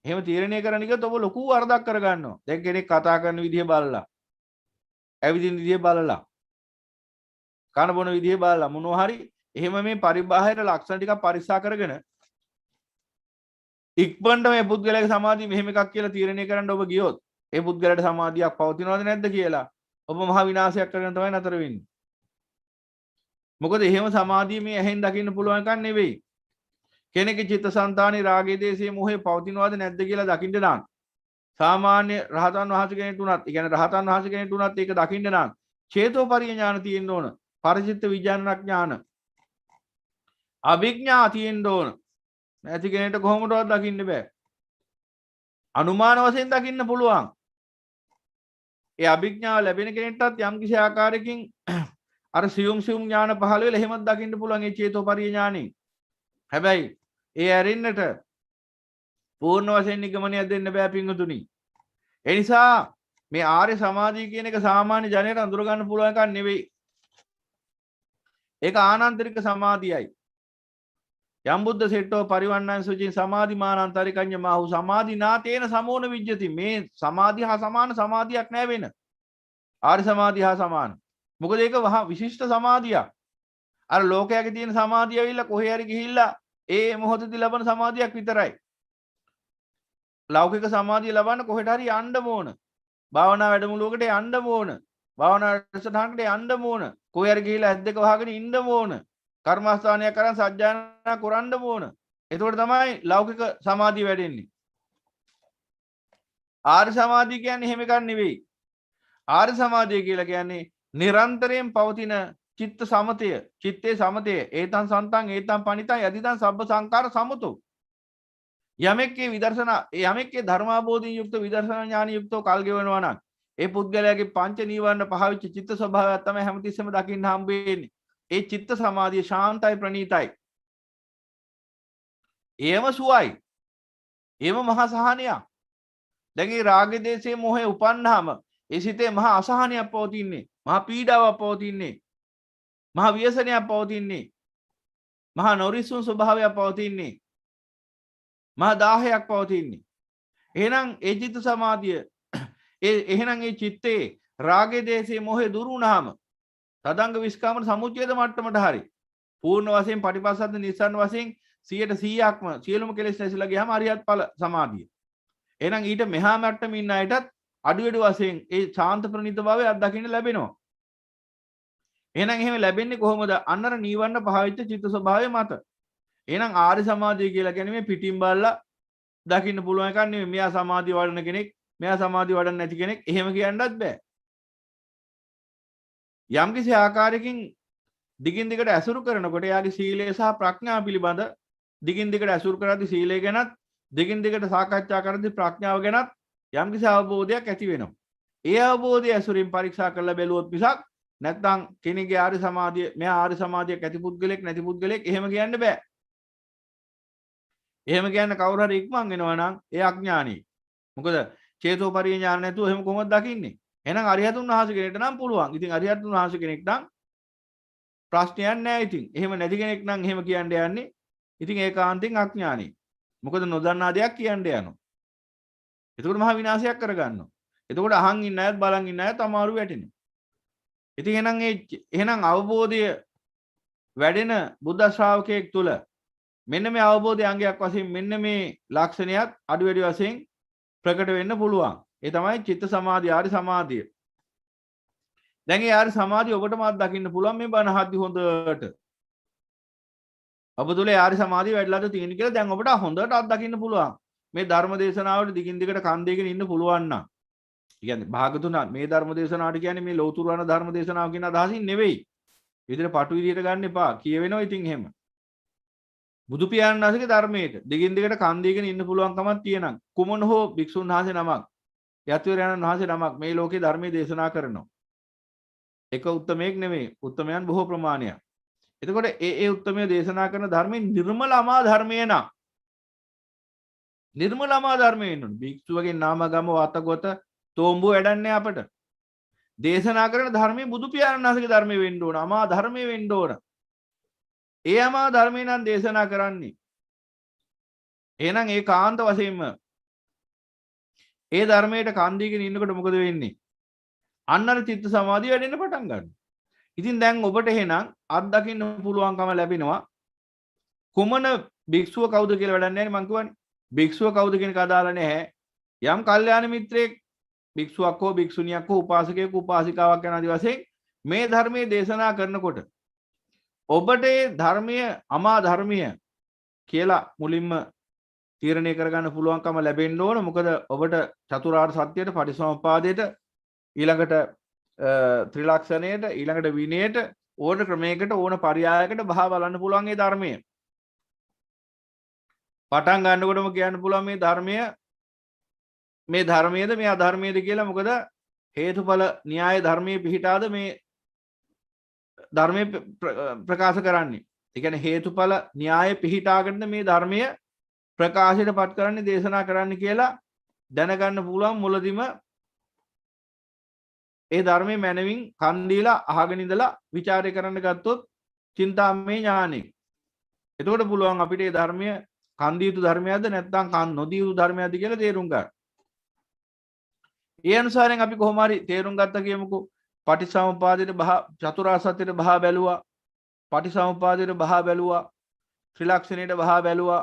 එහෙම තීරණය කරන්න ගියොත් ඔබ ලොකු වරදක් කරගන්නවා. දැන් කෙනෙක් කතා කරන විදිහ බලලා, ඇවිදින විදිහ බලලා, කන බොන විදිහ බලලා මොනවා හරි එහෙම මේ පරිබාහිර ලක්ෂණ ටිකක් පරික්ෂා කරගෙන ඉක්මනට මේ පුද්ගලයාගේ සමාධිය මෙහෙම එකක් කියලා තීරණය කරන්න ඔබ ගියොත් ඒ පුද්ගලයාට සමාධියක් පවතිනවද නැද්ද කියලා ඔබ මහා විනාශයක් කරගෙන තමයි නතර වෙන්නේ. මොකද එහෙම සමාධිය මේ ඇහෙන් දකින්න පුළුවන් එකක් නෙවෙයි. කෙනෙකුගේ චිත්තසංතානි රාගයේ දේශයේ මොහේ පවතිනවද නැද්ද කියලා දකින්න නම් සාමාන්‍ය රහතන් වහන්සේ කෙනෙක්ට උනත්, ඒ කියන්නේ රහතන් වහන්සේ කෙනෙක්ට උනත් ඒක දකින්න නම් චේතෝපරිය ඥාන තියෙන්න ඕන. පරිචිත්ත විඥාන ඥාන. අභිඥා තියෙන්න ඕන. නැති කෙනෙක්ට කොහොමදවත් දකින්න බෑ. අනුමාන වශයෙන් දකින්න පුළුවන්. ඒ අභිඥාව ලැබෙන කෙනෙක්ටත් යම් කිසි ආකාරයකින් අර සියුම් ඥාන පහළ වෙලා එහෙමත් දකින්න පුළුවන් ඒ චේතෝපරිය ඥානෙ. හැබැයි ඒ ඇරින්නට පූර්ණ වශයෙන් නිගමනයක් දෙන්න බෑ පින්වතුනි. ඒ නිසා මේ ආර්ය සමාධිය කියන එක සාමාන්‍ය ජනයට අඳුර ගන්න පුළුවන් එකක් නෙවෙයි. ඒක ආනන්තරික සමාධියයි. යම් බුද්ධ සෙට්ටෝ පරිවන්නං සුචින් සමාධිමානන්තරිකඤ්ඤ මාහු සමාධිනා තේන සමෝන විජ්ජති. මේ සමාධිය හා සමාන සමාධියක් නෑ වෙන. ආර්ය සමාධිය හා සමාන. මොකද ඒක විශිෂ්ට සමාධියක්. අර ලෝකයේ තියෙන සමාධිය ඇවිල්ලා කොහේ හරි ගිහිල්ලා ඒ මොහොතේදී ලබන සමාධියක් විතරයි. ලෞකික සමාධිය ලබන්න කොහෙට හරි යන්න ඕන. භාවනා වැඩමුළුවකට යන්න ඕන. භාවනා වැඩසටහනකට යන්න ඕන. කොහේ හරි ගිහිල්ලා ඇස් දෙක වහගෙන ඉන්න ඕන. කර්මස්ථානයක් කරන් සජ්ජායනා කරන්න ඕන. එතකොට තමයි ලෞකික සමාධිය වැඩෙන්නේ. ආර්ය සමාධිය කියන්නේ එහෙම එකක් නෙවෙයි. ආර්ය සමාධිය කියලා කියන්නේ නිරන්තරයෙන් පවතින චිත්ත සමතය, චිත්තේ සමතය. ඒතං සන්තං ඒතං පනිතං යදිදං සබ්බ සංකාර සමතෝ. යමෙක්ගේ විදර්ශනා යමෙක්ගේ ධර්මාබෝධයෙන් යුක්ත විදර්ශනා ඥාන යුක්තව කල් ගෙවනවා නම් ඒ පුද්ගලයාගේ පංච නීවරණ පහවිච්ච චිත්ත ස්වභාවය තමයි හැමතිස්සෙම දකින්න හම්බ වෙන්නේ. ඒ චිත්ත සමාධිය ශාන්තයි ප්‍රණීතයි. ඒම සුවයි. ඒම මහා සහනයක්. දැන් මේ රාග දේශයේ මොහේ උපන්නාම ඒ සිතේ මහා අසහනයක් පවතින්නේ. මහා පීඩාවක් පවතින්නේ. මහා ව්‍යසනයක් පවතින්නේ. මහා නොරිසුන් ස්වභාවයක් පවතින්නේ. මහා දාහයක් පවතින්නේ. එහෙනම් ඒ චිත්ත සමාධිය එහෙනම් ඒ චිත්තේ රාගයේ දේශයේ මොහේ දුරු වුණාම තදංග විස්කාමන සමුච්ඡේද මට්ටමට හරි පූර්ණ වශයෙන් පටිපස්සද්ද නිස්සන්න වශයෙන් 100%ක්ම සියලුම කෙලෙස් නැසිලා ගියාම අරියත් ඵල සමාධිය. එහෙනම් ඊට මෙහා මට්ටමේ ඉන්න අයටත් අඩුවෙඩු වශයෙන් ඒ ශාන්ත ප්‍රණීත භාවය අත්දකින්න ලැබෙනවා. එහෙනම් එහෙම ලැබෙන්නේ කොහොමද? අන්නර නීවරණ පහවිච්ච චිත්ත ස්වභාවය මත. එහෙනම් ආර්ය සමාධිය කියලා කියන්නේ මේ පිටින් බලලා දකින්න පුළුවන් එකක් නෙමෙයි. මෙයා සමාධිය වඩන කෙනෙක්, මෙයා සමාධිය වඩන්නේ නැති කෙනෙක් එහෙම කියන්නත් බෑ. යම්කිසි ආකාරයකින් දිගින් දිගට ඇසුරු කරනකොට එයාගේ සීලය සහ ප්‍රඥාව පිළිබඳ දිගින් දිගට ඇසුරු කරද්දී සීලය ගැනත් දිගින් දිගට සාකච්ඡා කරද්දී ප්‍රඥාව ගැනත් යම්කිසි අවබෝධයක් ඇති වෙනවා. ඒ අවබෝධය ඇසුරින් පරීක්ෂා කරලා බැලුවොත් මිසක් නැත්නම් කෙනෙක්ගේ ආර්ය සමාධිය මෙයා ආර්ය සමාධියක් ඇති පුද්ගලෙක් නැති පුද්ගලෙක් එහෙම කියන්න බෑ. එහෙම කියන්න කවුරු හරි ඉක්මන් වෙනවා නම් ඒ අඥානී. මොකද චේතෝපරිය ඥාන නැතුව එහෙම කොහොමද දකින්නේ? එහෙනම් අරිහතුන් වහන්සේ කෙනෙක්ට නම් පුළුවන්. ඉතින් අරිහතුන් වහන්සේ කෙනෙක් නම් ප්‍රශ්නයක් නැහැ ඉතින්. එහෙම නැති කෙනෙක් නම් එහෙම කියන්න යන්නේ. ඉතින් ඒකාන්තයෙන් අඥානී. මොකද නොදන්නා දෙයක් කියන්න යනවා. එතකොට මහා විනාශයක් කරගන්නවා. එතකොට අහන් ඉන්න අයත් බලන් ඉන්න අයත් අමාරු වැටෙනවා. ඉතින් එහෙනම් අවබෝධය වැඩෙන බුද්ධ ශ්‍රාවකයෙක් තුල මෙන්න මේ අවබෝධයේ අංගයක් වශයෙන් මෙන්න මේ ලක්ෂණයත් අඩු වැඩි වශයෙන් ප්‍රකට වෙන්න පුළුවන්. ඒ තමයි චිත්ත සමාධිය, ආරි සමාධිය. දැන් ඒ ආරි සමාධිය ඔබටම අත්දකින්න පුළුවන් මේ බණ අහද්දි හොඳට. ඔබ තුල ආරි සමාධිය වැඩිලාද තියෙන කියලා දැන් ඔබට හොඳට අත්දකින්න පුළුවන්. මේ ධර්ම දේශනාවල දිගින් දිගට කන් දෙකකින් ඉන්න පුළුවන් නම්. කියන්නේ භාගතුන මේ ධර්ම දේශනාවට කියන්නේ මේ ලෞතුරු වන ධර්ම දේශනාව කියන අදහසින් නෙවෙයි. විදිහට පටු විදිහට ගන්න එපා. කියවෙනවා ඉතින් එහෙම. බුදු පියාණන් වහන්සේගේ ධර්මයේට දිගින් දිගට කන් දීගෙන ඉන්න පුළුවන්කමක් තියෙනවා. කුමන හෝ භික්ෂුන් වහන්සේ නමක්, යතිවරයන්න් වහන්සේ නමක් මේ ලෝකේ ධර්මයේ දේශනා කරනවා. එක උත්තමයෙක් නෙමෙයි. උත්තමයන් බොහෝ ප්‍රමාණයක්. එතකොට ඒ උත්තමයේ දේශනා කරන ධර්මයේ නිර්මලමා ධර්මය නා. නිර්මලමා ධර්මයේ ඉන්නුනේ. භික්ෂුවගේ නාම ගම වතගොත තෝඹු වැඩන්නේ අපට. දේශනා කරන ධර්මයේ බුදු පියාණන් වහන්සේගේ ධර්මයේ වෙන්න ඕන. අමා ධර්මයේ වෙන්න ඕන. ඒ අමා ධර්මේ නම් දේශනා කරන්නේ. එහෙනම් ඒ කාන්ත වශයෙන්ම ඒ ධර්මයට කන් දීගෙන ඉන්නකොට මොකද වෙන්නේ? අන්නර චිත්ත සමාධිය වැඩෙන්න පටන් ගන්නවා. ඉතින් දැන් ඔබට එහෙනම් අත්දකින්න පුළුවන්කම ලැබෙනවා. කුමන භික්ෂුව කවුද කියලා වැඩක් නැහැ නේ මං කියවනේ. භික්ෂුව කවුද කියන එක අදාළ නැහැ. යම් කල්යාණ මිත්‍රයෙක් භික්ෂුවක් හෝ භික්ෂුණියක් හෝ උපාසකයෙක් උපාසිකාවක් යන ආදි වශයෙන් මේ ධර්මයේ දේශනා කරනකොට ඔබට ධර්මය අමා ධර්මය කියලා මුලින්ම තීරණය කරගන්න පුළුවන්කම ලැබෙන්න ඕන. මොකද ඔබට චතුරාර්ය සත්‍යයට, පටිසමුප්පාදයට, ඊළඟට ත්‍රිලක්ෂණයට, ඊළඟට විනයට ඕන ක්‍රමයකට ඕන පරයයකට බහ බලන්න පුළුවන් මේ ධර්මය. පටන් ගන්නකොටම කියන්න පුළුවන් මේ ධර්මය මේ ධර්මයේද මේ අධර්මයේද කියලා. මොකද හේතුඵල න්‍යාය ධර්මයේ පිහිටාද මේ ධර්මයේ ප්‍රකාශ කරන්නේ. ඒ කියන්නේ හේතුඵල න්‍යාය පිහිටාගෙන මේ ධර්මය ප්‍රකාශයට පත් කරන්නේ, දේශනා කරන්න කියලා දැනගන්න පුළුවන් මුලදිම ඒ ධර්මයේ මනවින් කන් දීලා අහගෙන ඉඳලා ਵਿਚාරය කරන්න ගත්තොත් චින්තාමය ඥානෙ. එතකොට පුළුවන් අපිට මේ ධර්මය කන් දිය යුතු ධර්මයක්ද නැත්නම් කන් නොදිය යුතු ධර්මයක්ද කියලා තේරුම් ගන්න. ඒ අනුසාරයෙන් අපි කොහොම හරි තේරුම් ගත්තා කියමුකෝ. පටිසමුපාදයට චතුරාර්ය සත්‍යයට බහ බැලුවා. පටිසමුපාදයට බහ බැලුවා. ත්‍රිලක්ෂණයට බහ බැලුවා.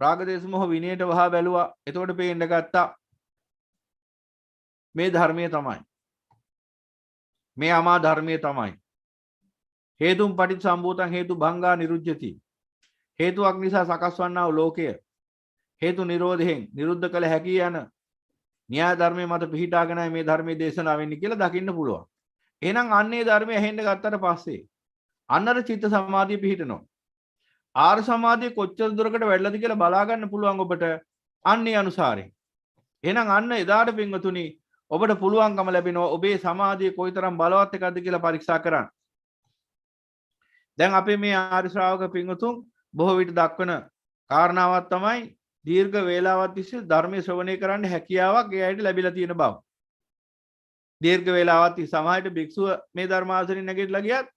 රාගදේශ මොහ විනයට බහ බැලුවා. එතකොට පේන්න ගත්තා මේ ධර්මයේ තමයි. මේ අමා ධර්මයේ තමයි. හේතුම් පටිච්චසමුප්පාදං හේතු භංගා නිරුජ්ජති. හේතුවක් නිසා සකස් වන්නා වූ ලෝකය හේතු නිරෝධයෙන් නිරුද්ධ කළ හැකි යන න්‍යාය ධර්මයේ මත පිහිටාගෙනයි මේ ධර්මයේ දේශනා වෙන්නේ කියලා දකින්න පුළුවන්. එහෙනම් අන්නේ ධර්මයේ ඇහෙන්න ගත්තට පස්සේ අන්නර චිත්ත සමාධිය පිහිටනවා. ආර්ය සමාධිය කොච්චර දුරකට වැඩිලාද කියලා බලා ගන්න පුළුවන් ඔබට අන්නේ අනුසාරයෙන්. එහෙනම් අන්න එදාට පින්වතුනි ඔබට පුළුවන්කම ලැබෙනවා ඔබේ සමාධිය කොයිතරම් බලවත් එකක්ද කියලා පරීක්ෂා කරන්න. දැන් අපේ මේ ආර්ය ශ්‍රාවක පින්වතුන් බොහෝ විට දක්වන කාරණාවක් තමයි දීර්ඝ වේලාවක් තිස්සේ ධර්මයේ ශ්‍රවණය කරන්න හැකියාවක් ඒ අයට ලැබිලා තියෙන බව. දීර්ඝ වේලාවක් තිස්සේ සමාජයට භික්ෂුව මේ ධර්මාසනෙ නැගිටලා ගියත්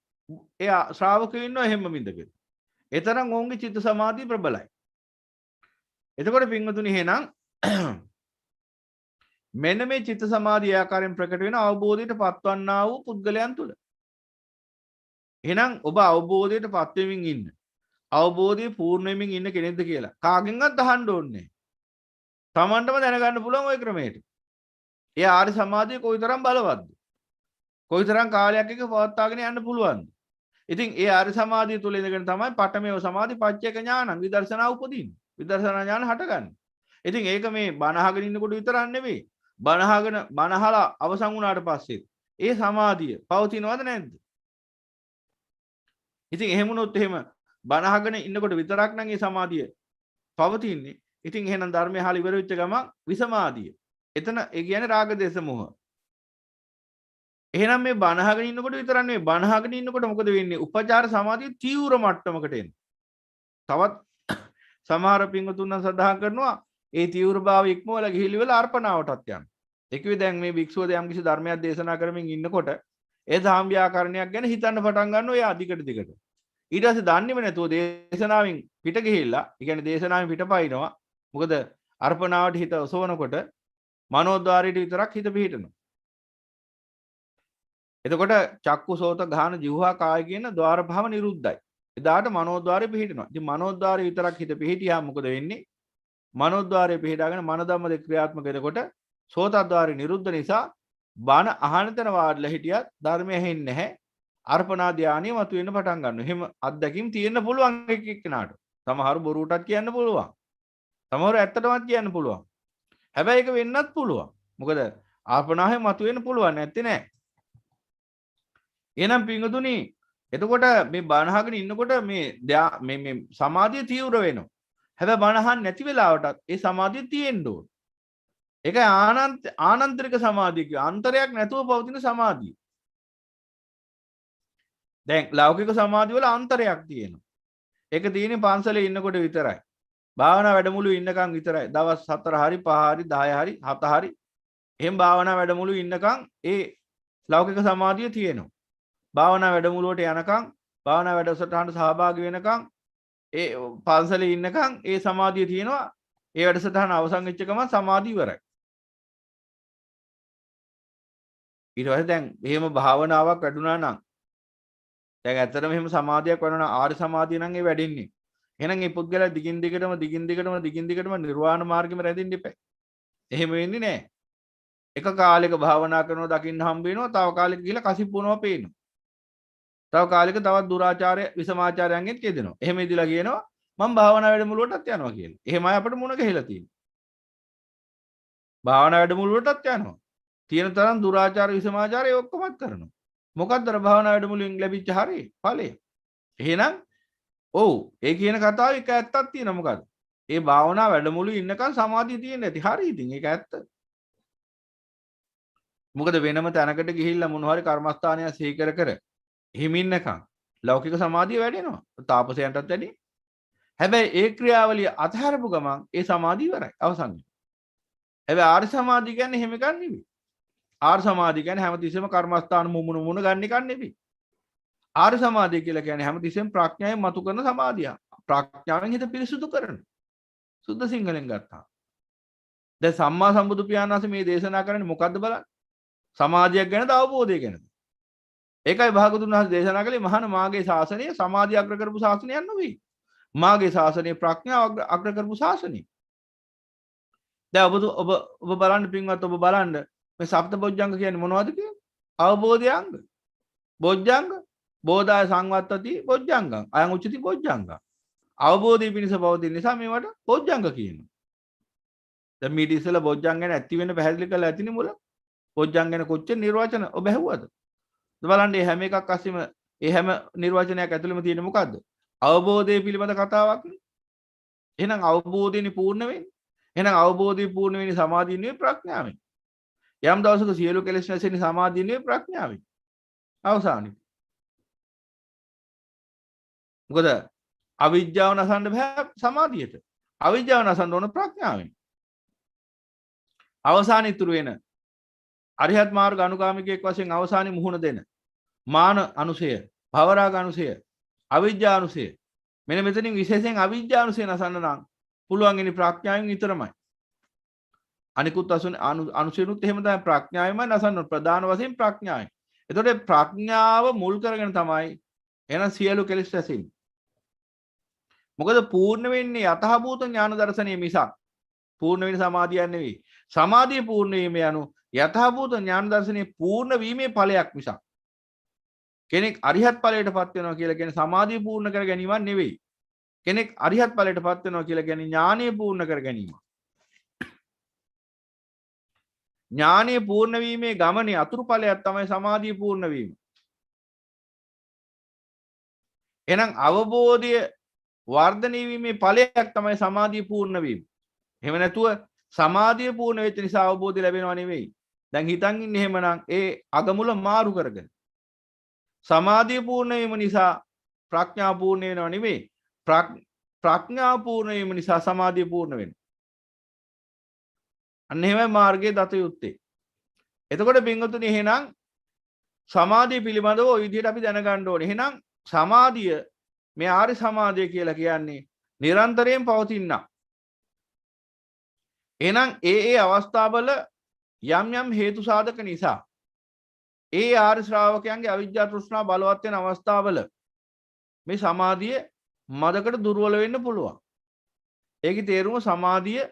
ඒ ශ්‍රාවකයෝ ඉන්නව හැම මින්දකේ. ඒතරම් ඔවුන්ගේ චිත්ත සමාධිය ප්‍රබලයි. එතකොට පින්වතුනි එහෙනම් මෙන්න මේ චිත්ත සමාධිය ආකාරයෙන් ප්‍රකට වෙන අවබෝධයට පත්වන්නා වූ පුද්ගලයන් තුල. එහෙනම් ඔබ අවබෝධයට පත් වෙමින් ඉන්න. අවබෝධය පූර්ණ වෙමින් ඉන්න කෙනෙක්ද කියලා කාගෙන්වත් අහන්න ඕනේ. තමන්ටම දැනගන්න පුළුවන් ওই ක්‍රමයට. ඒ ආර්ය සමාධිය කොයිතරම් බලවත්ද? කොයිතරම් කාලයක් එක පවත්වාගෙන යන්න පුළුවන්ද? ඉතින් ඒ ආර්ය සමාධිය තුල ඉඳගෙන තමයි පඨමේව සමාධි පච්චේක ඥානං විදර්ශනා උපදින්නේ. විදර්ශනා ඥාන හටගන්නේ. ඉතින් ඒක මේ බණ අහගෙන ඉන්නකොට විතරක් නෙවෙයි. බණ අහලා අවසන් වුණාට පස්සේ ඒ සමාධිය පවතිනවද නැද්ද? ඉතින් එහෙම වුණොත් එහෙම බණ අහගෙන ඉන්නකොට විතරක් නම් ඒ සමාධිය පවතින්නේ. ඉතින් එහෙනම් ධර්මය අහලා ඉවර වෙච්ච ගමන් විසමාධිය. එතන ඒ කියන්නේ රාග දේශ මොහ. එහෙනම් මේ බණ අහගෙන ඉන්නකොට විතරක් නෙවෙයි බණ අහගෙන ඉන්නකොට මොකද වෙන්නේ? උපචාර සමාධිය තීව්‍ර මට්ටමකට එන්නේ. තවත් සමහර පින්වතුන් සඳහන් කරනවා ඒ තීව්‍රභාවය ඉක්මවලා ගිහිලිවලා අර්පණාවටත් යනවා. ඒකෙවි දැන් මේ භික්ෂුව යම් කිසි ධර්මයක් දේශනා කරමින් ඉන්නකොට ඒ ධම්ම ව්‍යාකරණයක් ගැන හිතන්න පටන් ගන්නවා එයා අධිකට දිගට. ඊට පස්සේ දන්නේම නැතුව දේශනාවෙන් පිට ගිහිල්ලා, ඒ කියන්නේ දේශනාවෙන් පිටපයින්නවා. මොකද අර්පණාවට හිත ඔසවනකොට මනෝද්වාරයට විතරක් හිත පිහිටනවා. එතකොට චක්කු සෝත ගාන જીවහා කාය කියන ద్వාර භව නිරුද්ධයි. එදාට මනෝද්වාරය පිහිටනවා. ඉතින් මනෝද්වාරය විතරක් හිත පිහිටියාම මොකද වෙන්නේ? මනෝද්වාරය පිහිටාගෙන මන ධම්ම දෙක ක්‍රියාත්මක වෙනකොට සෝතද්වාරය නිරුද්ධ නිසා බණ අහන තැන වාඩිලා හිටියත් ධර්මය ඇහෙන්නේ නැහැ. අර්පණා ධානය මතුවෙන්න පටන් ගන්නවා. එහෙම අත්දැකීම් තියෙන්න පුළුවන් එක්කෙනාට. සමහර බොරුටත් කියන්න පුළුවන්. සමහර ඇත්තටමත් කියන්න පුළුවන්. හැබැයි ඒක වෙන්නත් පුළුවන්. මොකද අර්පණාවේ මතුවෙන්න පුළුවන් නැත්තේ නෑ. එහෙනම් පිංගුතුනි එතකොට මේ බණ අහගෙන ඉන්නකොට මේ සමාධිය තීව්‍ර වෙනවා. හැබැයි බණ අහන්න නැති වෙලාවටත් ඒ සමාධිය තියෙන්න ඕන. ඒක ආනන්තරික සමාධිය කිය. අන්තරයක් නැතුව පවතින සමාධිය. දැන් ලෞකික සමාධිය වල අන්තරයක් තියෙනවා. ඒක තියෙන්නේ පන්සලේ ඉන්නකොට විතරයි. භාවනා වැඩමුළු ඉන්නකම් විතරයි. දවස් 4 හරි 5 හරි 10 හරි 7 හරි එහෙම භාවනා වැඩමුළු ඉන්නකම් ඒ ලෞකික සමාධිය තියෙනවා. භාවනා වැඩමුළුවට යනකම් භාවනා වැඩසටහනට සහභාගී වෙනකම් ඒ පන්සලේ ඉන්නකම් ඒ සමාධිය තියෙනවා. ඒ වැඩසටහන අවසන් වෙච්ච ගමන් සමාධිය ඉවරයි. ඊට පස්සේ දැන් එහෙම භාවනාවක් වැඩුණා නම් දැන් ඇත්තටම එහෙම සමාධියක් වඩනවා ආර්ය සමාධිය නම් ඒ වැඩින්නේ. එහෙනම් මේ පුද්ගලයා දිගින් දිගටම නිර්වාණ මාර්ගෙම රැඳෙන්න ඉපැයි. එහෙම වෙන්නේ නැහැ. එක කාලයක භාවනා කරනවා දකින්න හම්බ වෙනවා. තව කාලයක ගිහලා කසිප්පුනවා පේනවා. තව කාලයක තවත් දුරාචාරය විසමාචාරයන්ගෙත් කියදෙනවා. එහෙම ඉදලා කියනවා මම භාවනා වැඩමුළුවටත් යනවා කියලා. එහෙමයි අපිට මුණ ගැහිලා තියෙන්නේ. භාවනා වැඩමුළුවටත් යනවා. තියෙන තරම් දුරාචාර විසමාචාරය ඔක්කොමත් කරනවා. මොකක්ද අර භාවනා වැඩමුළුවෙන් ලැබිච්ච හරිය ඵලය. එහෙනම් ඔව් ඒ කියන කතාවේ එක ඇත්තක් තියෙනවා. මොකද්ද? ඒ භාවනා වැඩමුළුවේ ඉන්නකන් සමාධිය තියෙන්නේ නැති. හරි ඉතින් ඒක ඇත්ත. මොකද වෙනම තැනකට ගිහිල්ලා මොන හරි කර්මස්ථානයක් සිහි කර එහෙම ඉන්නකම් ලෞකික සමාධිය වැඩෙනවා. තාපසයන්ටත් වැඩි. හැබැයි ඒ ක්‍රියාවලිය අතහැරපු ගමන් ඒ සමාධිය ඉවරයි. අවසන් වෙනවා. හැබැයි ආර්ය සමාධිය කියන්නේ එහෙම එකක් නෙවෙයි. ආර්ය සමාධිය කියන්නේ හැමතිස්සෙම කර්මස්ථාන මුමුණ ගන්න එකක් නෙවෙයි. ආර්ය සමාධිය කියලා කියන්නේ හැමතිස්සෙම ප්‍රඥාවෙන් මතු කරන සමාධිය. ප්‍රඥාවෙන් හිත පිරිසුදු කරන. සුද්ධ සිංහලෙන් ගත්තා. දැන් සම්මා සම්බුදු පියාණන් වහන්සේ මේ දේශනා කරන්නේ මොකද්ද බලන්න? සමාධියක් ගැනද අවබෝධය ගැනද? ඒකයි භාගතුන් වහන්සේ දේශනා කළේ මහාන මාගේ ශාසනය සමාධිය අග්‍ර කරපු ශාසනයක් නෙවෙයි. මාගේ ශාසනය ප්‍රඥාව අග්‍ර කරපු ශාසනය. දැන් ඔබ බලන්න පින්වත් ඔබ බලන්න මේ සප්ත බොජ්ජංග කියන්නේ මොනවද කියන්නේ? අවබෝධයංග. බොජ්ජංග බෝධාය සංවත්තති බොජ්ජංගං. අයං උච්චති බොජ්ජංගං. අවබෝධය පිණිස පවතින නිසා මේවට බොජ්ජංග කියනවා. දැන් මීට ඉස්සෙල්ලා බොජ්ජං ගැන ඇති වෙන පැහැදිලි කරලා ඇතිනේ මුල. බොජ්ජං ගැන කොච්චර නිර්වචන ඔබ ඇහුවද? බලන්න මේ හැම එකක් අස්සෙම මේ හැම නිර්වචනයක් ඇතුළෙම තියෙන මොකද්ද? අවබෝධය පිළිබඳ කතාවක් නේ. එහෙනම් අවබෝධයනේ පූර්ණ වෙන්නේ. එහෙනම් අවබෝධය පූර්ණ වෙන්නේ සමාධිය නෙවෙයි ප්‍රඥාවෙන්. යම් දවසක සියලු කෙලෙස් නැසෙන්නේ සමාධිය නෙවෙයි ප්‍රඥාවෙන්. අවසානයේ. මොකද අවිජ්ජාව නසන්න බෑ සමාධියට. අවිජ්ජාව නසන්න ඕන ප්‍රඥාවෙන්. අවසාන ඉතුරු වෙන අරිහත් මාර්ග අනුගාමිකයෙක් වශයෙන් අවසානයේ මුහුණ දෙන මාන අනුසය, භවරාග අනුසය, අවිජ්ජා අනුසය. මෙන්න මෙතනින් විශේෂයෙන් අවිජ්ජා අනුසය නසන්න නම් පුළුවන් ඉන්නේ ප්‍රඥාවෙන් විතරමයි. අනිකුත් අනුසයනුත් එහෙම තමයි ප්‍රඥාවෙන්මයි නසන්න ප්‍රධාන වශයෙන් ප්‍රඥාවෙන්. එතකොට ප්‍රඥාව මුල් කරගෙන තමයි එන සියලු කෙලෙස් ඇසෙන්නේ. මොකද පූර්ණ වෙන්නේ යතහභූත ඥාන දර්ශනය මිසක් පූර්ණ වෙන සමාධියක් නෙවෙයි. සමාධිය පූර්ණ වීම යනු යතහභූත ඥාන දර්ශනයේ පූර්ණ වීමේ ඵලයක් මිසක් කෙනෙක් අරිහත් ඵලයටපත් වෙනවා කියලා කියන්නේ සමාධිය පූර්ණ කර ගැනීමක් නෙවෙයි. කෙනෙක් අරිහත් ඵලයටපත් වෙනවා කියලා කියන්නේ ඥානීය පූර්ණ කර ගැනීම. ඥානීය පූර්ණ වීමේ ගමනේ අතුරු ඵලයක් තමයි සමාධිය පූර්ණ වීම. එහෙනම් අවබෝධය වර්ධනය වීමේ ඵලයක් තමයි සමාධිය පූර්ණ වීම. එහෙම නැතුව සමාධිය පූර්ණ වෙච්ච නිසා අවබෝධය ලැබෙනවා නෙවෙයි. දැන් හිතන් ඉන්නේ එහෙමනම් ඒ අගමුල මාරු කරගෙන. සමාධිය පූර්ණ වීම නිසා ප්‍රඥා පූර්ණ වෙනව නෙවෙයි. ප්‍රඥා පූර්ණ වීම නිසා සමාධිය පූර්ණ වෙනවා. අන්න එහෙමයි මාර්ගයේ දත යුත්තේ. එතකොට බින්ගතුනි එහෙනම් සමාධිය පිළිබඳව ওই විදිහට අපි දැනගන්න ඕනේ. එහෙනම් සමාධිය මේ ආර්ය සමාධිය කියලා කියන්නේ නිරන්තරයෙන් පවතිනා. එහෙනම් ඒ අවස්ථාවල යම් යම් හේතු සාධක නිසා ඒ ආර්ය ශ්‍රාවකයන්ගේ අවිජ්ජා තෘෂ්ණා බලවත් වෙන අවස්ථාවල මේ සමාධිය මදකට දුර්වල වෙන්න පුළුවන්. ඒකේ තේරුම සමාධිය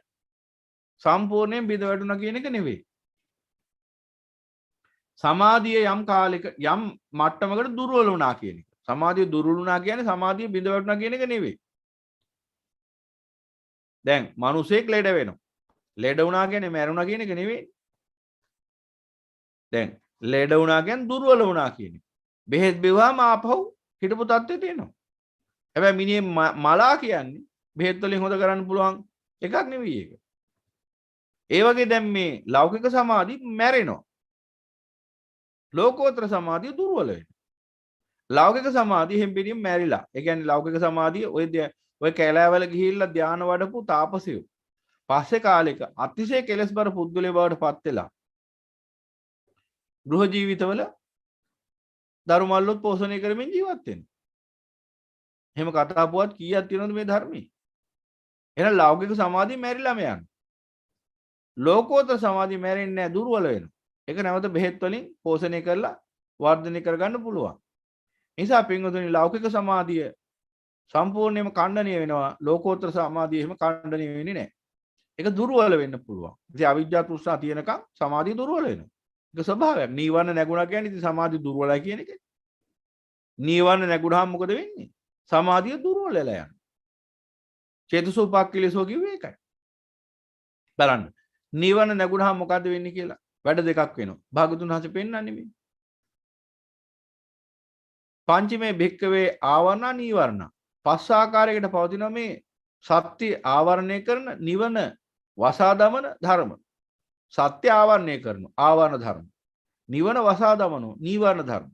සම්පූර්ණයෙන් බිඳ වැටුණා කියන එක නෙවෙයි. සමාධිය යම් කාලයක යම් මට්ටමකට දුර්වල වුණා කියන එක. සමාධිය දුර්වල වුණා කියන්නේ සමාධිය බිඳ වැටුණා කියන එක නෙවෙයි. දැන් මිනිසෙක් ලෙඩ වෙනවා. ලෙඩ වුණා කියන්නේ මැරුණා කියන එක නෙවෙයි. දැන් ලෙඩ වුණා කියන්නේ දුර්වල වුණා කියන එක. බෙහෙත් බෙවුවාම ආපහු හිටපු තත්ත්වයට එනවා. හැබැයි මිනිහේ මලා කියන්නේ බෙහෙත් වලින් හොද කරන්න පුළුවන් එකක් නෙවෙයි ඒක. ඒ වගේ දැන් මේ ලෞකික සමාධි මැරෙනවා. ලෝකෝත්තර සමාධිය දුර්වල වෙනවා. ලෞකික සමාධිය හැම්පිරියම් මැරිලා. ඒ කියන්නේ ලෞකික සමාධිය ඔය කැලෑවල ගිහිල්ලා ධානය වඩපු තාපසයෝ පස්සේ කාලෙක අතිශය කෙලෙස්බර පුද්ගලයා බවට පත් වෙලා ගෘහ ජීවිතවල දරුමල්ලොත් පෝෂණය කරමින් ජීවත් වෙනවා. එහෙම කතා පුවත් කීයක් තියෙනවද මේ ධර්මයේ? එහෙනම් ලෞකික සමාධිය මැරිලාම යනවා. ලෝකෝත්තර සමාධිය මැරෙන්නේ නැහැ, දුර්වල වෙනවා. ඒක නැවත බෙහෙත් වලින් පෝෂණය කරලා වර්ධනය කරගන්න පුළුවන්. නිසා පින්වතුනි ලෞකික සමාධිය සම්පූර්ණයෙන්ම ඛණ්ඩනීය වෙනවා. ලෝකෝත්තර සමාධිය එහෙම ඛණ්ඩනීය වෙන්නේ නැහැ. ඒක දුර්වල වෙන්න පුළුවන්. ඉතින් අවිජ්ජා තෘෂ්ණා තියෙනකම් සමාධිය දුර්වල වෙනවා. ඒක ස්වභාවයක්. නීවරණ නැගුණා කියන්නේ ඉතින් සමාධිය දුර්වලයි කියන එක. නීවරණ නැගුණාම මොකද වෙන්නේ? සමාධිය දුර්වල වෙලා යනවා. චේතසෝපක්ඛිලසෝ කිව්වේ ඒකයි. බලන්න. නීවරණ නැගුණාම මොකද වෙන්නේ කියලා වැඩ දෙකක් වෙනවා. භාගතුන් හසේ පෙන්නන්නේ මේ. පංචමේ භික්කවේ ආවරණ නීවරණ. පස් ආකාරයකට පවතින මේ සත්‍ය ආවරණය කරන නිවන වසා දමන ධර්ම. සත්‍ය ආවරණය කරන ආවරණ ධර්ම. නිවන වසා දමන නීවරණ ධර්ම.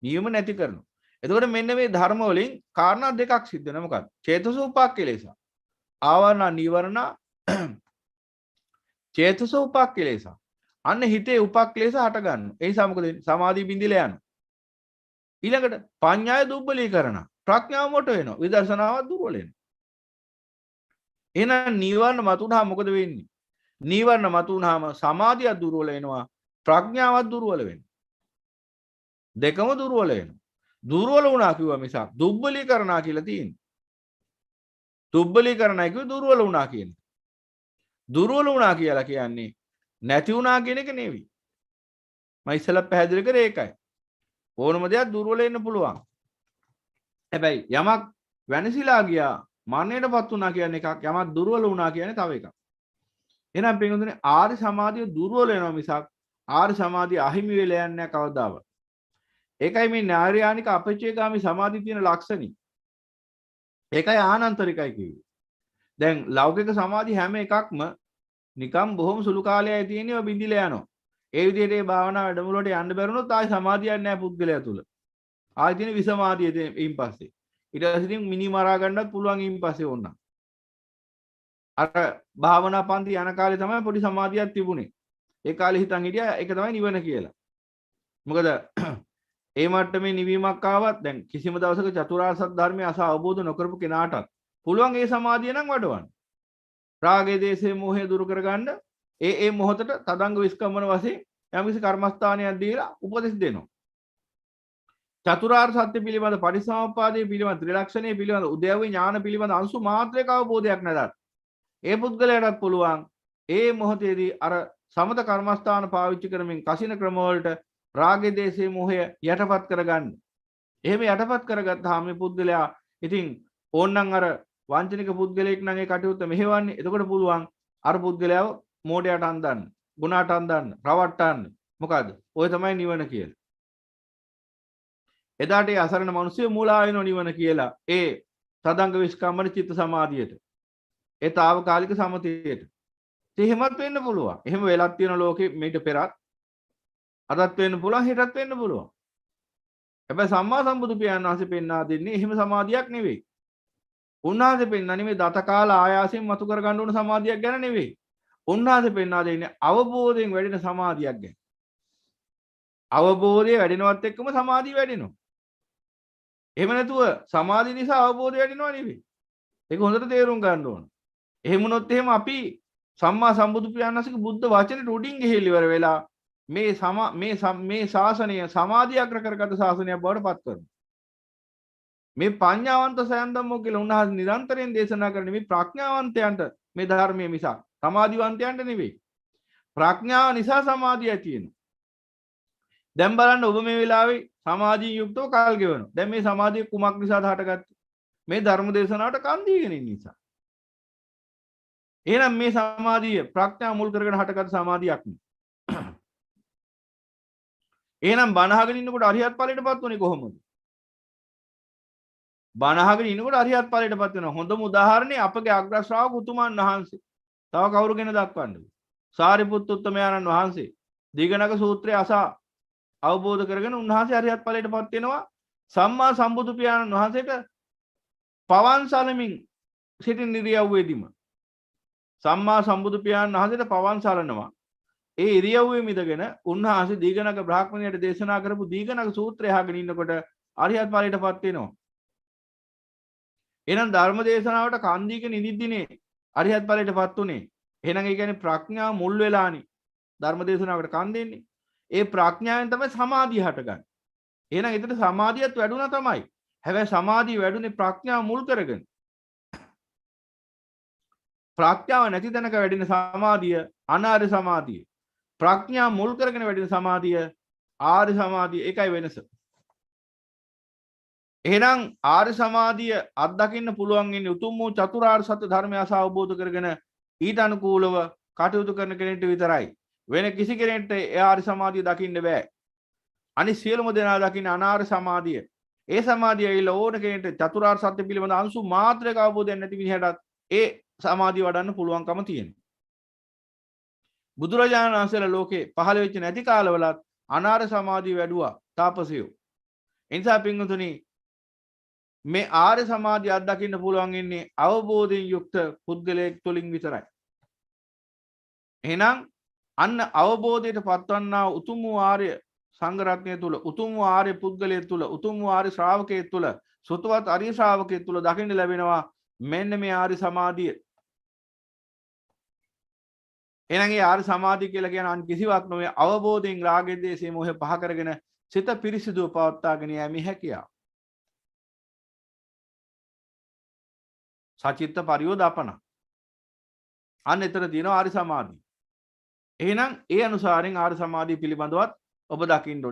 නියම නැති කරනවා. එතකොට මෙන්න මේ ධර්ම වලින් කාරණා දෙකක් සිද්ධ වෙනවා. මොකක්ද? චේතසෝපක්ඛිලේස. ආවරණ නීවරණ චේතසෝපක්ඛිලේස. අන්න හිතේ උපක්ඛිලේස හට ගන්නවා. ඒ නිසා මොකද වෙන්නේ? සමාධි බිඳිලා යනවා. ඊළඟට පඤ්ඤාය දුබ්බලීකරණ. ප්‍රඥාව මොට වෙනවා. විදර්ශනාව දුර්වල වෙනවා. එහෙනම් නීවරණ මතුනහම මොකද වෙන්නේ? නීවරණ මතුනහම සමාධිය දුර්වල වෙනවා. ප්‍රඥාවත් දුර්වල වෙනවා. දෙකම දුර්වල වෙනවා. දුර්වල වුණා කිව්වා මිසක් දුබ්බලීකරණා කියලා තියෙන්නේ. දුබ්බලීකරණයි කිව්ව දුර්වල වුණා කියන්නේ. දුර්වල වුණා කියලා කියන්නේ නැති වුණා කියන එක නෙවෙයි. මම ඉස්සෙල්ලා පැහැදිලි කරේ ඒකයි. ඕනම දෙයක් දුර්වල වෙන්න පුළුවන්. හැබැයි යමක් වෙනසිලා ගියා මරණයටපත් වුණා කියන එකක්, යමක් දුර්වල වුණා කියන්නේ තව එකක්. එහෙනම් පින්වතුනි ආර්ය සමාධිය දුර්වල වෙනවා මිසක් ආර්ය සමාධිය අහිමි වෙලා යන්නේ නැහැ කවදාවත්. ඒකයි මේ ඥාර්යානික අපචේගාමි සමාධි තියෙන ලක්ෂණي. ඒකයි ආනන්තරිකයි කිව්වේ. දැන් ලෞකික සමාධි හැම එකක්ම නිකම් බොහොම සුළු කාලයයි තියෙනවා බිඳිලා යනවා. ඒ විදිහට මේ භාවනා වැඩමුළුවට යන්න බැරුණොත් ආයි සමාධියක් නැහැ පුද්ගලයා තුල. ආයි තියෙන විසමාධිය ඊයින් පස්සේ. ඊට පස්සේ ඉතින් මිනි මරා ගන්නත් පුළුවන් ඊයින් පස්සේ ඕන. අර භාවනා පන්ති යන කාලේ තමයි පොඩි සමාධියක් තිබුණේ. ඒ කාලේ හිතන් හිටියා ඒක තමයි නිවන කියලා. මොකද ඒ මට්ටමේ නිවීමක් ආවත් දැන් කිසිම දවසක චතුරාර්ය සත්‍ය ධර්මය අස අවබෝධ නොකරපු කෙනාටත් පුළුවන් ඒ සමාධිය නම් වඩවන්න. රාගයේ දේශේ මොහේ දුරු කරගන්න ඒ මොහොතට තදංග විස්කම්මන වශයෙන් යම්කිසි කර්මස්ථානයක් දීලා උපදෙස් දෙනවා. චතුරාර්ය සත්‍ය පිළිබඳ පරිසම්පාදයේ පිළිබඳ ත්‍රිලක්ෂණයේ පිළිබඳ උද්‍යව්‍ය ඥාන පිළිබඳ අංශු මාත්‍රයක අවබෝධයක් නැදත් ඒ පුද්ගලයාටත් පුළුවන් ඒ මොහොතේදී අර සමත කර්මස්ථාන පාවිච්චි කරමින් කසින ක්‍රම වලට රාගයේ දේශේ මොහය යටපත් කරගන්න. එහෙම යටපත් කරගත්තාම මේ පුද්ගලයා ඉතින් ඕන්නම් අර වංචනික පුද්ගලයෙක් නම් ඒ කටයුත්ත මෙහෙවන්නේ. එතකොට පුළුවන් අර පුද්ගලයාව මෝඩයට අන්දන්න, ගුණාට අන්දන්න, රවට්ටන්න. මොකද? ඔය තමයි නිවන කියලා. එදාට ඒ අසරණ මිනිස්සු මූලා වෙනව නිවන කියලා. ඒ තදංග විස්කම්මන චිත්ත සමාධියට. ඒ తాවකාලික සමතේට. එහෙමත් වෙන්න පුළුවන්. එහෙම වෙලක් තියෙන ලෝකෙ මේක පෙරත් අදත් වෙන්න පුළුවන්, හෙටත් වෙන්න පුළුවන්. හැබැයි සම්මා සම්බුදු පියාණන් වහන්සේ පෙන්වා දෙන්නේ එහෙම සමාධියක් නෙවෙයි. උන්වහන්සේ පෙන්වන්නේ මේ දත කාල ආයාසයෙන් මතු කර ගන්න ඕන සමාධියක් ගැන නෙවෙයි. උන්වහන්සේ පෙන්වා දෙන්නේ අවබෝධයෙන් වැඩෙන සමාධියක් ගැන. අවබෝධය වැඩෙනවත් එක්කම සමාධිය වැඩෙනවා. එහෙම නැතුව සමාධිය නිසා අවබෝධය වැඩෙනව නෙවෙයි. ඒක හොඳට තේරුම් ගන්න ඕන. එහෙම වුණොත් එහෙම අපි සම්මා සම්බුදු පියාණන් වහන්සේගේ බුද්ධ වචනේ උඩින් ගිහිලි ඉවර වෙලා මේ ශාසනය සමාධිය අග්‍ර කරගත් ශාසනයක් බවට පත් කරනවා. මේ පඤ්ඤාවන්ත සයන්දම්මෝ කියලා උන්වහන්සේ නිරන්තරයෙන් දේශනා කරන මේ ප්‍රඥාවන්තයන්ට මේ ධර්මයේ මිසක් සමාධිවන්තයන්ට නෙවෙයි. ප්‍රඥාව නිසා සමාධිය ඇති වෙනවා. දැන් බලන්න ඔබ මේ වෙලාවේ සමාධියෙන් යුක්තව කාල් ගෙවනවා. දැන් මේ සමාධිය කුමක් නිසාද හටගත්තේ? මේ ධර්ම දේශනාවට කන් දීගෙන ඉන්න නිසා. එහෙනම් මේ සමාධිය ප්‍රඥාව මුල් කරගෙන හටගත් සමාධියක් නෙවෙයි. එහෙනම් බණහගෙන ඉන්නකොට අරිහත් ඵලයටපත් උනේ කොහොමද? බණහගෙන ඉන්නකොට අරිහත් ඵලයටපත් වෙනවා. හොඳම උදාහරණේ අපගේ අග්‍ර ශ්‍රාවක උතුමන් වහන්සේ. තව කවුරු ගැන දක්වන්නද? සාරිපුත්ත උත්තමයාණන් වහන්සේ. දීඝනග සූත්‍රය අසා අවබෝධ කරගෙන උන්වහන්සේ අරිහත් ඵලයටපත් වෙනවා. සම්මා සම්බුදු පියාණන් වහන්සේට පවන් සලමින් සිටින ඉරියව්වේදීම සම්මා සම්බුදු පියාණන් වහන්සේට පවන් සලනවා. ඒ ඉරියව්වේ මිදගෙන උන්වහන්සේ දීඝනග බ්‍රාහ්මණයට දේශනා කරපු දීඝනග සූත්‍රය අහගෙන ඉන්නකොට අරිහත් ඵලයටපත් වෙනවා. එහෙනම් ධර්ම දේශනාවට කන් දීගෙන ඉඳිද්දිනේ අරිහත් ඵලයටපත් උනේ. එහෙනම් ඒ කියන්නේ ප්‍රඥාව මුල් වෙලානේ ධර්ම දේශනාවකට කන් දෙන්නේ. ඒ ප්‍රඥාවෙන් තමයි සමාධිය හටගන්නේ. එහෙනම් එතන සමාධියත් වැඩුණා තමයි. හැබැයි සමාධිය වැඩුණේ ප්‍රඥාව මුල් කරගෙන. ප්‍රඥාව නැති තැනක වැඩෙන සමාධිය අනාර්ය සමාධිය. ප්‍රඥාව මුල් කරගෙන වැඩෙන සමාධිය ආර්ය සමාධිය. ඒකයි වෙනස. එහෙනම් ආර්ය සමාධිය අත්දකින්න පුළුවන් ඉන්නේ උතුම් වූ චතුරාර්ය සත්‍ය ධර්මය අවබෝධ කරගෙන ඊට අනුකූලව කටයුතු කරන කෙනෙක්ට විතරයි. වෙන කිසි කෙනෙක්ට ඒ ආර්ය සමාධිය දකින්න බෑ. අනිත් සියලුම දෙනා දකින්න අනාර්ය සමාධිය. ඒ සමාධිය ඇවිල්ලා ඕන කෙනෙක්ට චතුරාර්ය සත්‍ය පිළිබඳ අංශු මාත්‍රයක අවබෝධයක් නැති විදිහටත් ඒ සමාධිය වඩන්න පුළුවන්කම තියෙනවා. බුදුරජාණන් වහන්සේලා ලෝකේ පහළ වෙච්ච නැති කාලවලත් අනාර්ය සමාධිය වැඩුවා තාපසයෝ. ඒ නිසා පින්වතුනි මේ ආර්ය සමාධිය අත්දකින්න පුළුවන් ඉන්නේ අවබෝධයෙන් යුක්ත පුද්ගලයෙක් තුලින් විතරයි. එහෙනම් අන්න අවබෝධයට පත්වන්නා උතුම් වූ ආර්ය සංඝ රත්නය තුල, උතුම් වූ ආර්ය පුද්ගලයෙක් තුල, උතුම් වූ ආර්ය ශ්‍රාවකයෙක් තුල, සුතවත් ආර්ය ශ්‍රාවකයෙක් තුල දකින්න ලැබෙනවා මෙන්න මේ ආර්ය සමාධිය. එහෙනම් ඒ ආර්ය සමාධිය කියලා කියන අන් කිසිවක් නොවේ අවබෝධයෙන් රාගය දේශේ මොහේ පහ කරගෙන සිත පිරිසිදුව පවත්වාගෙන යෑමේ හැකියාව. සචිත්ත පරියෝදාපන. අන්න එතන තියෙනවා ආර්ය සමාධිය. එහෙනම් ඒ අනුසාරයෙන් ආර්ය සමාධිය පිළිබඳවත් ඔබ දකින්න ඕනේ.